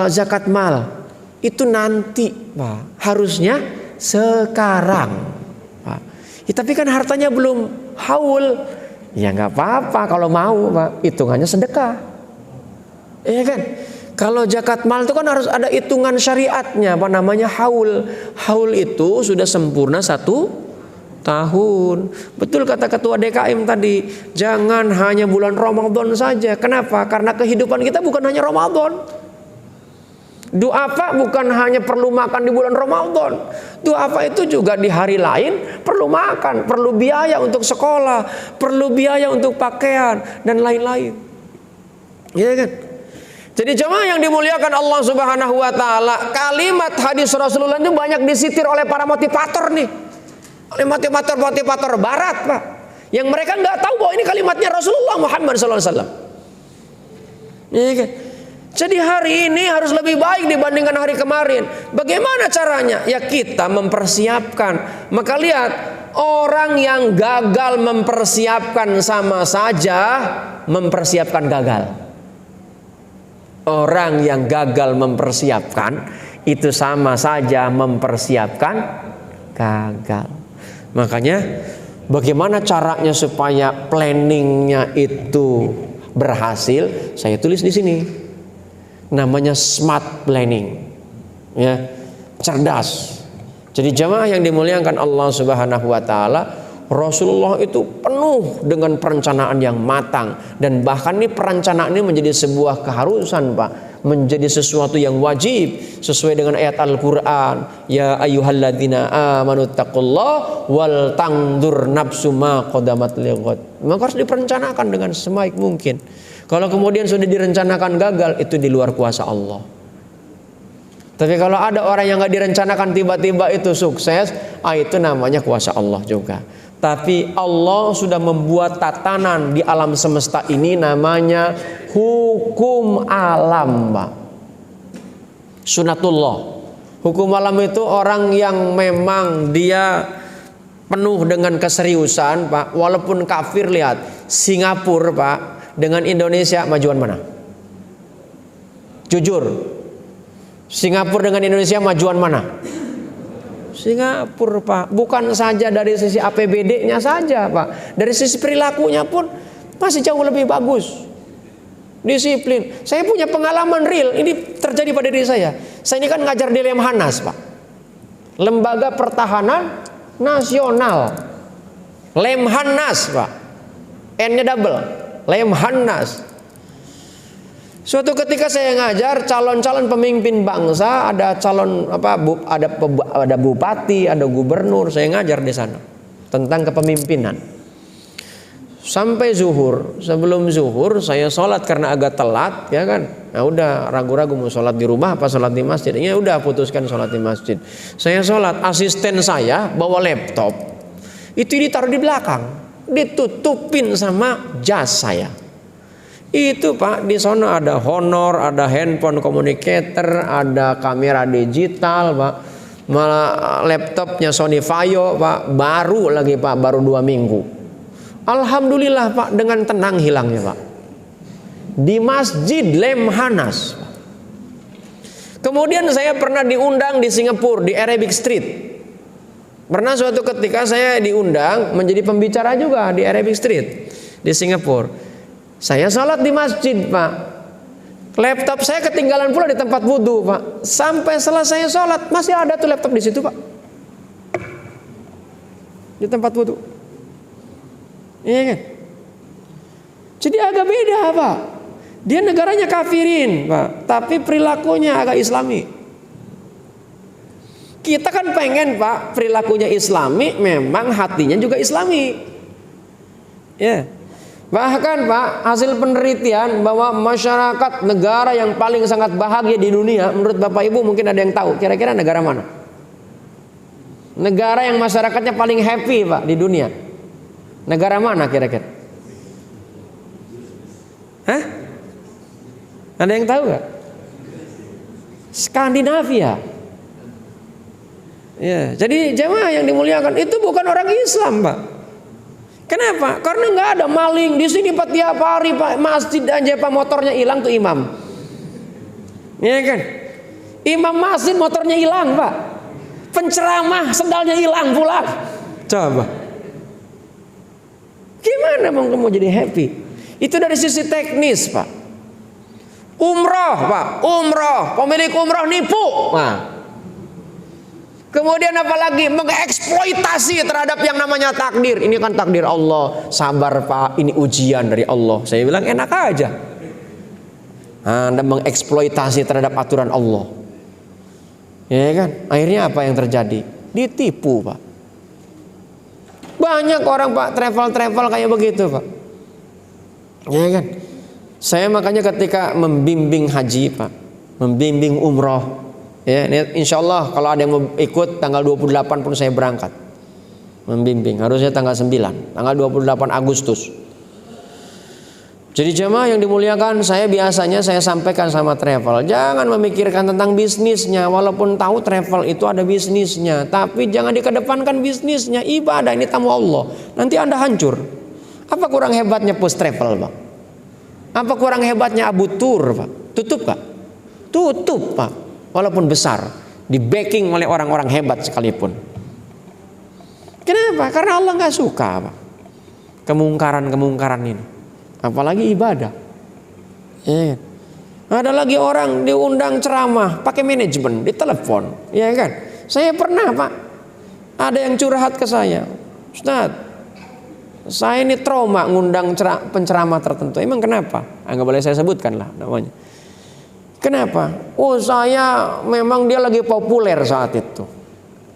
zakat mal, itu nanti, Pak. Harusnya sekarang, Pak. Ya, tapi kan hartanya belum haul. Ya nggak apa-apa kalau mau, Pak. Hitungannya sedekah. Iya kan? Kalau zakat mal itu kan harus ada hitungan syariatnya, apa namanya haul. Haul itu sudah sempurna 1 tahun. Betul kata ketua DKM tadi, jangan hanya bulan Ramadan saja. Kenapa? Karena kehidupan kita bukan hanya Ramadan. Du'afa bukan hanya perlu makan di bulan Ramadan. Du'afa itu juga di hari lain perlu makan, perlu biaya untuk sekolah, perlu biaya untuk pakaian dan lain-lain. Iya kan? Jadi jemaah yang dimuliakan Allah Subhanahu wa taala, kalimat hadis Rasulullah itu banyak disitir oleh para motivator nih. Oleh motivator barat, Pak. Yang mereka nggak tahu bahwa ini kalimatnya Rasulullah Muhammad SAW. Iya kan? Jadi hari ini harus lebih baik dibandingkan hari kemarin. Bagaimana caranya? Ya kita mempersiapkan. Maka lihat, orang yang gagal mempersiapkan sama saja mempersiapkan gagal. Orang yang gagal mempersiapkan itu sama saja mempersiapkan gagal. Makanya bagaimana caranya supaya planningnya itu berhasil? Saya tulis di sini. Namanya smart planning. Ya, cerdas. Jadi jemaah yang dimuliakan Allah Subhanahu wa taala, Rasulullah itu penuh dengan perencanaan yang matang. Dan bahkan ini perencanaan ini menjadi sebuah keharusan, Pak. Menjadi sesuatu yang wajib sesuai dengan ayat Al-Quran. Ya ayyuhalladzina amanu taqullah wal tangdur nafsu ma qadamat lighad. Maka harus diperencanakan dengan sebaik mungkin. Kalau kemudian sudah direncanakan gagal, itu di luar kuasa Allah. Tapi kalau ada orang yang gak direncanakan tiba-tiba itu sukses, itu namanya kuasa Allah juga. Tapi Allah sudah membuat tatanan di alam semesta ini, namanya hukum alam, Pak. Sunatullah. Hukum alam itu orang yang memang dia penuh dengan keseriusan, Pak. Walaupun kafir, lihat Singapura, Pak, dengan Indonesia majuan mana? Jujur, Singapura dengan Indonesia majuan mana? Singapura, Pak. Bukan saja dari sisi APBD-nya saja, Pak. Dari sisi perilakunya pun masih jauh lebih bagus. Disiplin. Saya punya pengalaman real. Ini terjadi pada diri saya. Saya ini kan ngajar di Lemhanas, Pak. Lembaga Pertahanan Nasional. Lemhanas, Pak. N-nya double. Lemhanas. Suatu ketika saya ngajar calon-calon pemimpin bangsa, ada calon ada bupati, ada gubernur, saya ngajar di sana. tentang kepemimpinan. Sampai zuhur, sebelum zuhur saya sholat karena agak telat, ya kan? Nah udah ragu-ragu mau sholat di rumah apa sholat di masjid. Ya udah putuskan sholat di masjid. Saya sholat, asisten saya bawa laptop, itu ditaruh di belakang, ditutupin sama jas saya. Itu Pak, di sana ada Honor, ada handphone communicator, ada kamera digital Pak. Malah laptopnya Sony Vaio Pak, baru lagi Pak, baru 2 minggu. Alhamdulillah Pak, dengan tenang hilangnya Pak. Di Masjid Lemhanas. Kemudian saya pernah diundang di Singapura, di Arabic Street. Pernah suatu ketika saya diundang menjadi pembicara juga di Arabic Street di Singapura. Saya sholat di masjid Pak. Laptop saya ketinggalan pula di tempat wudhu Pak. Sampai selesai sholat masih ada tuh laptop di situ Pak, di tempat wudhu. Iya kan? Jadi agak beda Pak. Dia negaranya kafirin Pak, tapi perilakunya agak islami. Kita kan pengen Pak perilakunya islami, memang hatinya juga islami. Ya. Bahkan Pak, hasil penelitian bahwa masyarakat negara yang paling sangat bahagia di dunia, menurut Bapak Ibu mungkin ada yang tahu, kira-kira negara mana? Negara yang masyarakatnya paling happy Pak di dunia, negara mana kira-kira? Hah? Ada yang tahu gak? Skandinavia. Ya, jadi jemaah yang dimuliakan, itu bukan orang Islam Pak. Kenapa? Karena nggak ada maling di sini Pak, tiap hari Pak, masjid aja Pak motornya hilang tuh imam. Iya kan? Imam masjid motornya hilang Pak. Penceramah sendalnya hilang pulang. Coba. Gimana mau jadi happy? Itu dari sisi teknis Pak. Umroh Pak, umroh, pemilik umroh nipu. Nah. Kemudian apalagi mengeksploitasi terhadap yang namanya takdir. Ini kan takdir Allah. Sabar Pak, ini ujian dari Allah. Saya bilang enak aja. Anda mengeksploitasi terhadap aturan Allah. Ya kan? Akhirnya apa yang terjadi? Ditipu Pak. Banyak orang Pak travel kayak begitu Pak. Ya kan? Saya makanya ketika membimbing haji Pak, membimbing umroh, ya, ini insya Allah kalau ada yang mau ikut tanggal 28 pun saya berangkat membimbing. Harusnya tanggal 9, tanggal 28 Agustus. Jadi jemaah yang dimuliakan, saya biasanya saya sampaikan sama travel, jangan memikirkan tentang bisnisnya. Walaupun tahu travel itu ada bisnisnya, tapi jangan dikedepankan bisnisnya. Ibadah ini tamu Allah, nanti Anda hancur. Apa kurang hebatnya Pos Travel Pak? Apa kurang hebatnya Abu Tur Pak? Tutup Pak? Tutup Pak. Walaupun besar, di backing oleh orang-orang hebat sekalipun. Kenapa? Karena Allah nggak suka Pak, kemungkaran ini. Apalagi ibadah. Ya. Ada lagi orang diundang ceramah pakai manajemen di telepon, ya kan? Saya pernah Pak, ada yang curhat ke saya, Ustaz, saya ini trauma ngundang penceramah tertentu. Emang kenapa? Nggak boleh saya sebutkan lah namanya. Kenapa? Oh saya memang dia lagi populer saat itu.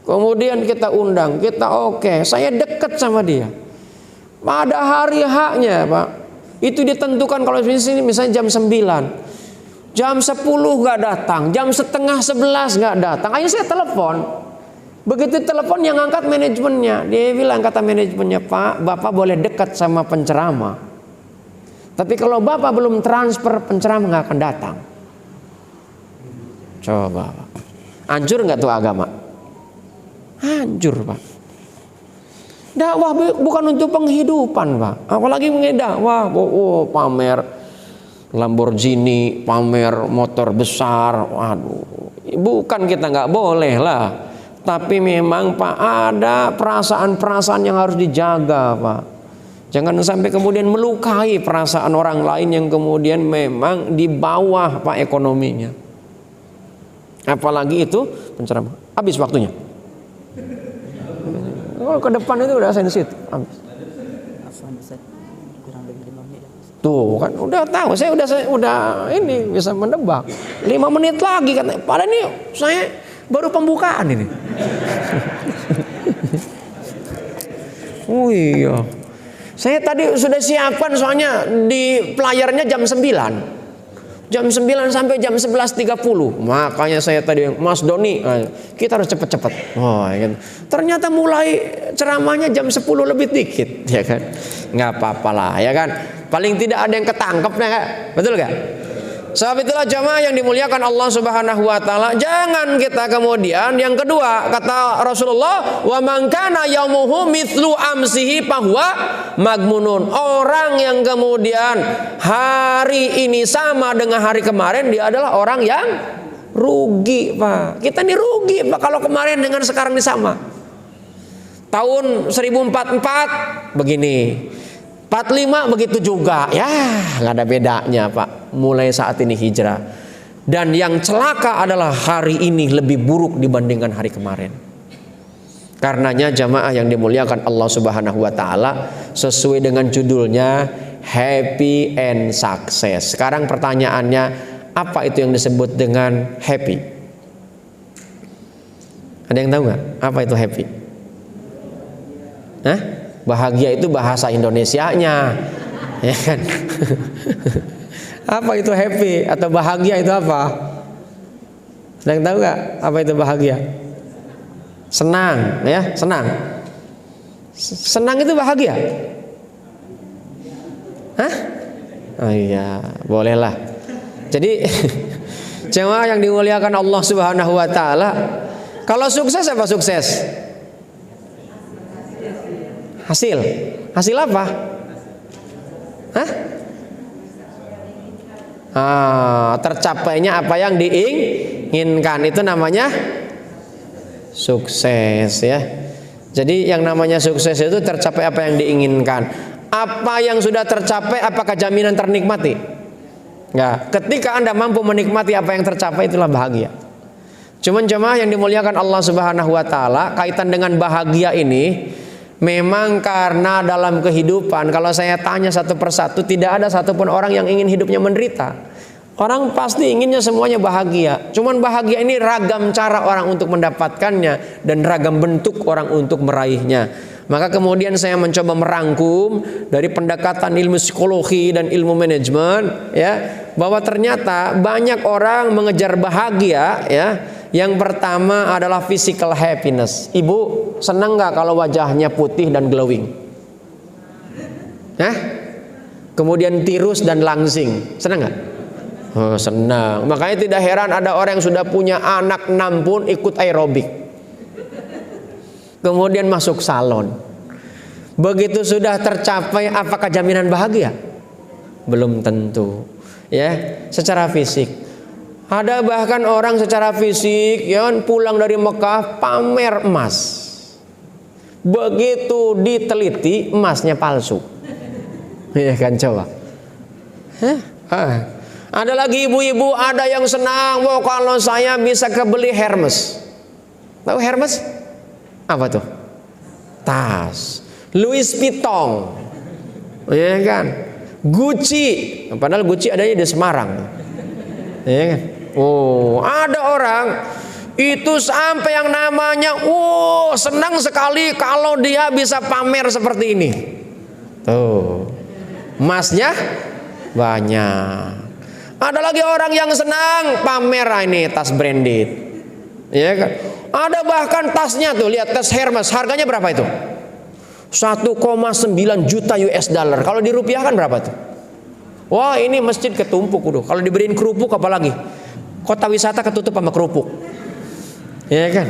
Kemudian kita undang, kita oke, saya deket sama dia. Pada hari haknya Pak, itu ditentukan kalau misalnya jam 9, jam 10 nggak datang, jam setengah 11 nggak datang. Akhirnya saya telepon. Begitu telepon yang angkat manajemennya, dia bilang kata manajemennya, Pak, Bapak boleh dekat sama penceramah, tapi kalau Bapak belum transfer penceramah nggak akan datang. Coba Pak, hancur nggak tuh agama? Hancur Pak. Dakwah bukan untuk penghidupan Pak, apalagi dakwah pamer Lamborghini, pamer motor besar. Waduh, bukan, kita nggak boleh lah. Tapi memang Pak ada perasaan-perasaan yang harus dijaga Pak. Jangan sampai kemudian melukai perasaan orang lain yang kemudian memang di bawah Pak ekonominya. Apalagi itu penceramah. Habis waktunya. Kalau ke depan itu udah sensitif. Habis. Tuh kan udah tahu, saya udah ini bisa mendebak. 5 menit lagi katanya. Padahal ini saya baru pembukaan ini. Oh iya. Saya tadi sudah siapkan soalnya di playernya jam 9. Jam 9 sampai jam 11.30. Makanya saya tadi, Mas Doni, kita harus cepat-cepat. Oh, ya kan. Ternyata mulai ceramahnya jam 10 lebih dikit, ya kan. Nggak apa-apa lah, ya kan. Paling tidak ada yang ketangkep, ya kan? Betul nggak? Sebab itulah jamaah yang dimuliakan Allah Subhanahu wa taala, jangan kita kemudian yang kedua kata Rasulullah, wa man kana yaumuhu mithlu amsihi fahuwa magmunun. Orang yang kemudian hari ini sama dengan hari kemarin, dia adalah orang yang rugi, Pak. Kita ini rugi, Pak, kalau kemarin dengan sekarang ini sama. Tahun 1044 begini, 45 begitu juga, ya nggak ada bedanya, Pak. Mulai saat ini hijrah, dan yang celaka adalah hari ini lebih buruk dibandingkan hari kemarin. Karenanya jamaah yang dimuliakan Allah Subhanahu wa taala, sesuai dengan judulnya happy and success. Sekarang pertanyaannya, apa itu yang disebut dengan happy? Ada yang tahu nggak apa itu happy? Hah? Bahagia itu bahasa Indonesianya, ya kan? Apa itu happy atau bahagia itu apa? Ada yang tahu nggak apa itu bahagia? Senang, ya, senang. Senang itu bahagia? Hah? Oh iya, bolehlah. Jadi jemaah yang dimuliakan Allah Subhanahu wa taala, kalau sukses apa sukses? Hasil apa? Hah? Tercapainya apa yang diinginkan, itu namanya sukses, ya. Jadi yang namanya sukses itu tercapai apa yang diinginkan. Apa yang sudah tercapai, apakah jaminan ternikmati? Enggak. Ketika Anda mampu menikmati apa yang tercapai, itulah bahagia. Cuman jemaah yang dimuliakan Allah Subhanahu wa taala, kaitan dengan bahagia ini memang karena dalam kehidupan, kalau saya tanya satu persatu, tidak ada satupun orang yang ingin hidupnya menderita. Orang pasti inginnya semuanya bahagia. Cuman bahagia ini ragam cara orang untuk mendapatkannya dan ragam bentuk orang untuk meraihnya. Maka kemudian saya mencoba merangkum dari pendekatan ilmu psikologi dan ilmu manajemen, ya, bahwa ternyata banyak orang mengejar bahagia, ya. Yang pertama adalah physical happiness. Ibu senang nggak kalau wajahnya putih dan glowing? Hah? Kemudian tirus dan langsing, senang nggak? Oh, senang. Makanya tidak heran ada orang yang sudah punya anak 6 pun ikut aerobik, kemudian masuk salon. Begitu sudah tercapai, apakah jaminan bahagia? Belum tentu, ya. Secara fisik ada bahkan orang secara fisik, ya, pulang dari Mekah pamer emas. Begitu diteliti emasnya palsu, ya kan, coba. Ada lagi ibu-ibu, ada yang senang, wah kalau saya bisa kebeli Hermes. Tahu Hermes? Apa tuh? Tas. Louis Vuitton, ya kan? Gucci, padahal Gucci adanya di Semarang, ya kan? Oh, ada orang itu sampai yang namanya, senang sekali kalau dia bisa pamer seperti ini. Tuh, emasnya banyak. Ada lagi orang yang senang pamer ini tas branded, ya kan? Ada bahkan tasnya tuh, lihat tas Hermes, harganya berapa itu? 1,9 juta US dollar. Kalau dirupiahkan berapa tuh? Wah, ini masjid ketumpuk udah. Kalau diberiin kerupuk apalagi? Kota wisata ketutup sama kerupuk, ya kan?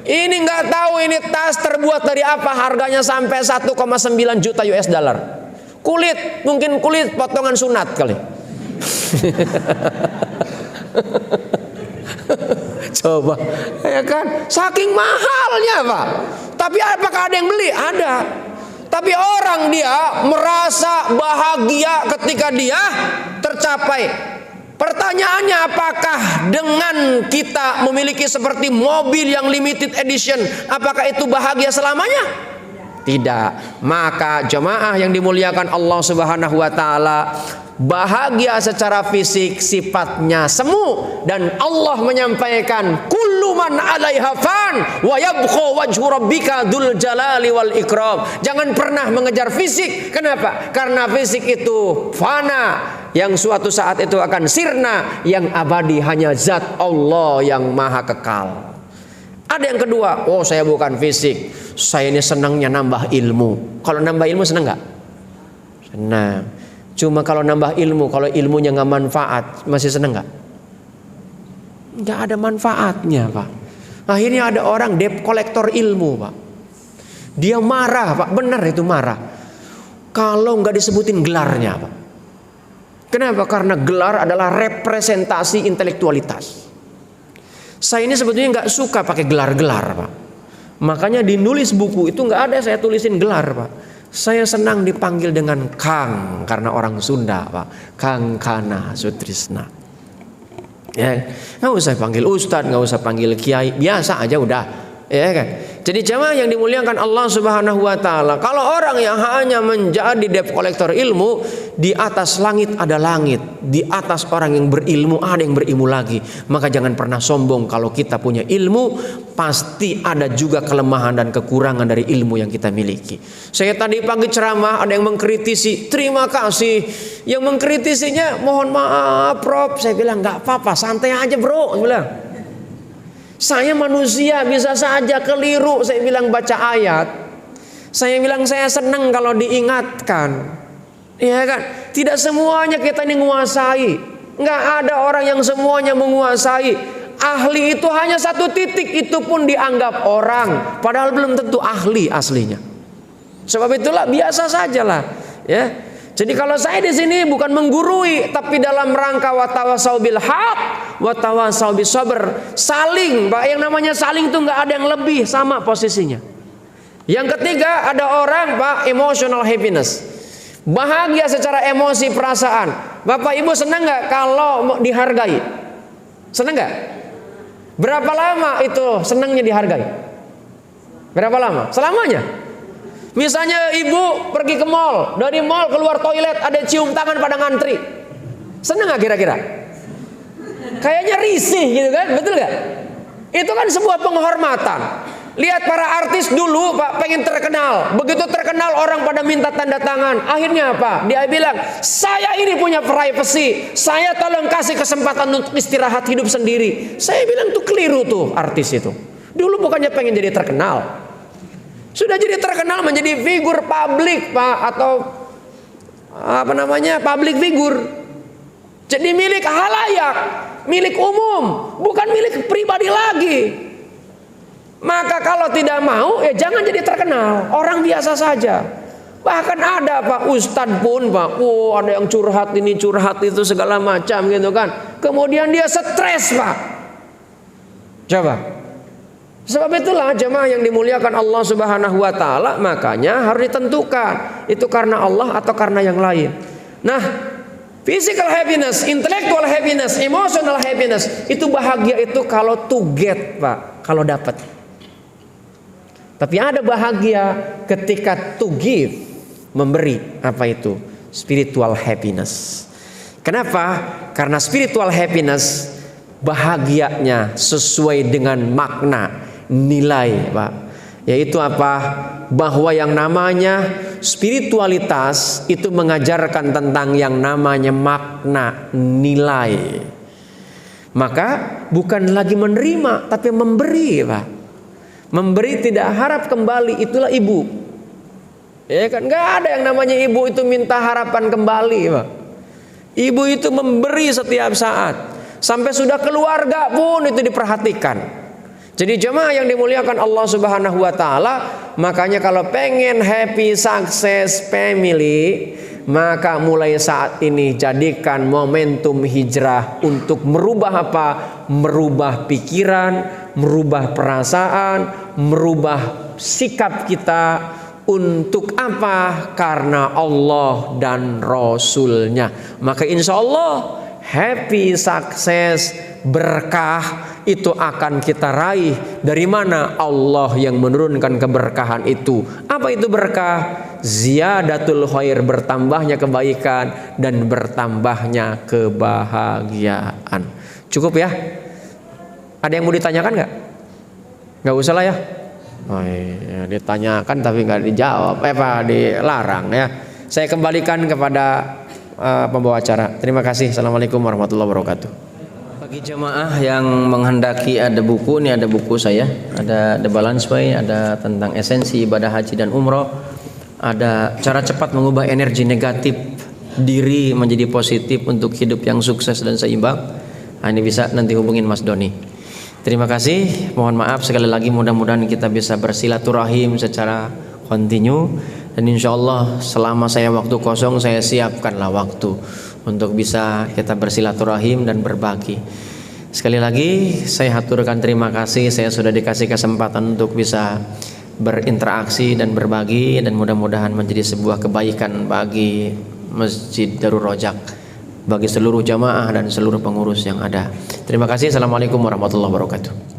Ini nggak tahu ini tas terbuat dari apa, harganya sampai 1,9 juta US dollar. Kulit, mungkin kulit potongan sunat kali. Coba, ya kan? Saking mahalnya, Pak. Tapi apakah ada yang beli? Ada. Tapi orang dia merasa bahagia ketika dia tercapai. Pertanyaannya, apakah dengan kita memiliki seperti mobil yang limited edition, apakah itu bahagia selamanya? Tidak. Maka jemaah yang dimuliakan Allah Subhanahu wa taala, bahagia secara fisik sifatnya semu, dan Allah menyampaikan kullu man 'alaiha fan wa yabqa wajhu rabbika dzul jalali wal ikram. Jangan pernah mengejar fisik. Kenapa? Karena fisik itu fana, yang suatu saat itu akan sirna, yang abadi hanya zat Allah yang maha kekal. Ada yang kedua, oh saya bukan fisik, saya ini senangnya nambah ilmu. Kalau nambah ilmu senang nggak? Senang. Cuma kalau nambah ilmu, kalau ilmunya nggak manfaat, masih seneng nggak? Nggak ada manfaatnya, Pak. Akhirnya ada orang debt kolektor ilmu, Pak. Dia marah, Pak. Benar itu marah. Kalau nggak disebutin gelarnya, Pak. Kenapa? Karena gelar adalah representasi intelektualitas. Saya ini sebetulnya nggak suka pakai gelar-gelar, Pak. Makanya di nulis buku itu nggak ada saya tulisin gelar, Pak. Saya senang dipanggil dengan Kang, karena orang Sunda, Pak. Kang Kana Sutrisna. Ya, nggak usah panggil Ustadz, nggak usah panggil Kiai, biasa aja udah, ya kan? Jadi jemaah yang dimuliakan Allah Subhanahu Wa Taala, kalau orang yang hanya menjadi debt kolektor ilmu, di atas langit ada langit, di atas orang yang berilmu ada yang berilmu lagi. Maka jangan pernah sombong. Kalau kita punya ilmu, pasti ada juga kelemahan dan kekurangan dari ilmu yang kita miliki. Saya tadi pagi ceramah, ada yang mengkritisi, terima kasih. Yang mengkritisinya, mohon maaf Prof. Saya bilang nggak apa-apa, santai aja bro. Saya bilang, saya manusia, bisa saja keliru. Saya bilang baca ayat. Saya bilang saya senang kalau diingatkan. Ya kan? Tidak semuanya kita ini menguasai. Nggak ada orang yang semuanya menguasai. Ahli itu hanya satu titik, itu pun dianggap orang, padahal belum tentu ahli aslinya. Sebab itulah biasa sajalah, ya. Jadi kalau saya di sini bukan menggurui, tapi dalam rangka watawasau bil haq, watawasau bis sabr, saling, Pak. Yang namanya saling itu nggak ada yang lebih, sama posisinya. Yang ketiga, ada orang, Pak, emotional happiness, bahagia secara emosi perasaan. Bapak Ibu senang nggak kalau dihargai? Senang nggak? Berapa lama itu senangnya dihargai? Berapa lama? Selamanya. Misalnya ibu pergi ke mall, dari mall keluar toilet ada cium tangan pada ngantri, senang nggak kira-kira? Kayaknya risih gitu kan, betul nggak? Itu kan sebuah penghormatan. Lihat para artis dulu, Pak, pengen terkenal. Begitu terkenal orang pada minta tanda tangan. Akhirnya apa? Dia bilang, saya ini punya privacy, saya tolong kasih kesempatan untuk istirahat hidup sendiri. Saya bilang tuh keliru tuh artis itu. Dulu bukannya pengen jadi terkenal, sudah jadi terkenal menjadi figur publik, Pak, atau apa namanya, public figure. Jadi milik halayak, milik umum, bukan milik pribadi lagi. Maka kalau tidak mau, ya jangan jadi terkenal, orang biasa saja. Bahkan ada, Pak, ustadz pun, Pak, ada yang curhat ini curhat itu segala macam gitu kan. Kemudian dia stres, Pak. Coba. Sebab itulah jemaah yang dimuliakan Allah Subhanahu Wa Taala, makanya harus ditentukan itu karena Allah atau karena yang lain. Nah, physical happiness, intellectual happiness, emotional happiness, itu bahagia itu kalau to get, Pak, kalau dapat. Tapi ada bahagia ketika to give, memberi. Apa itu? Spiritual happiness. Kenapa? Karena spiritual happiness bahagianya sesuai dengan makna, nilai, Pak. Yaitu apa? Bahwa yang namanya spiritualitas itu mengajarkan tentang yang namanya makna, nilai. Maka bukan lagi menerima, tapi memberi, Pak. Memberi tidak harap kembali, itulah ibu. Ya kan, nggak ada yang namanya ibu itu minta harapan kembali, Pak. Ibu itu memberi setiap saat, sampai sudah keluarga pun itu diperhatikan. Jadi jemaah yang dimuliakan Allah Subhanahu Wa Taala, makanya kalau pengen happy success family, maka mulai saat ini jadikan momentum hijrah untuk merubah apa? Merubah pikiran, merubah perasaan, merubah sikap kita. Untuk apa? Karena Allah dan Rasulnya. Maka insya Allah happy sukses berkah itu akan kita raih. Dari mana? Allah yang menurunkan keberkahan itu. Apa itu berkah? Ziyadatul khair, bertambahnya kebaikan dan bertambahnya kebahagiaan. Cukup ya? Ada yang mau ditanyakan nggak? Nggak usah lah ya. Oh iya, ditanyakan tapi nggak dijawab, dilarang ya. Saya kembalikan kepada pembawa acara. Terima kasih. Assalamualaikum warahmatullahi wabarakatuh. Bagi jemaah yang menghendaki, ada buku, ini ada buku saya, ada The Balance Way, ada tentang esensi ibadah haji dan umroh, ada cara cepat mengubah energi negatif diri menjadi positif untuk hidup yang sukses dan seimbang. Nah, ini bisa nanti hubungin Mas Doni. Terima kasih. Mohon maaf sekali lagi, mudah-mudahan kita bisa bersilaturahim secara kontinu. Dan insya Allah selama saya waktu kosong, saya siapkanlah waktu untuk bisa kita bersilaturahim dan berbagi. Sekali lagi saya haturkan terima kasih. Saya sudah dikasih kesempatan untuk bisa berinteraksi dan berbagi, dan mudah-mudahan menjadi sebuah kebaikan bagi Masjid Darul Rojak, bagi seluruh jamaah dan seluruh pengurus yang ada. Terima kasih. Assalamualaikum warahmatullahi wabarakatuh.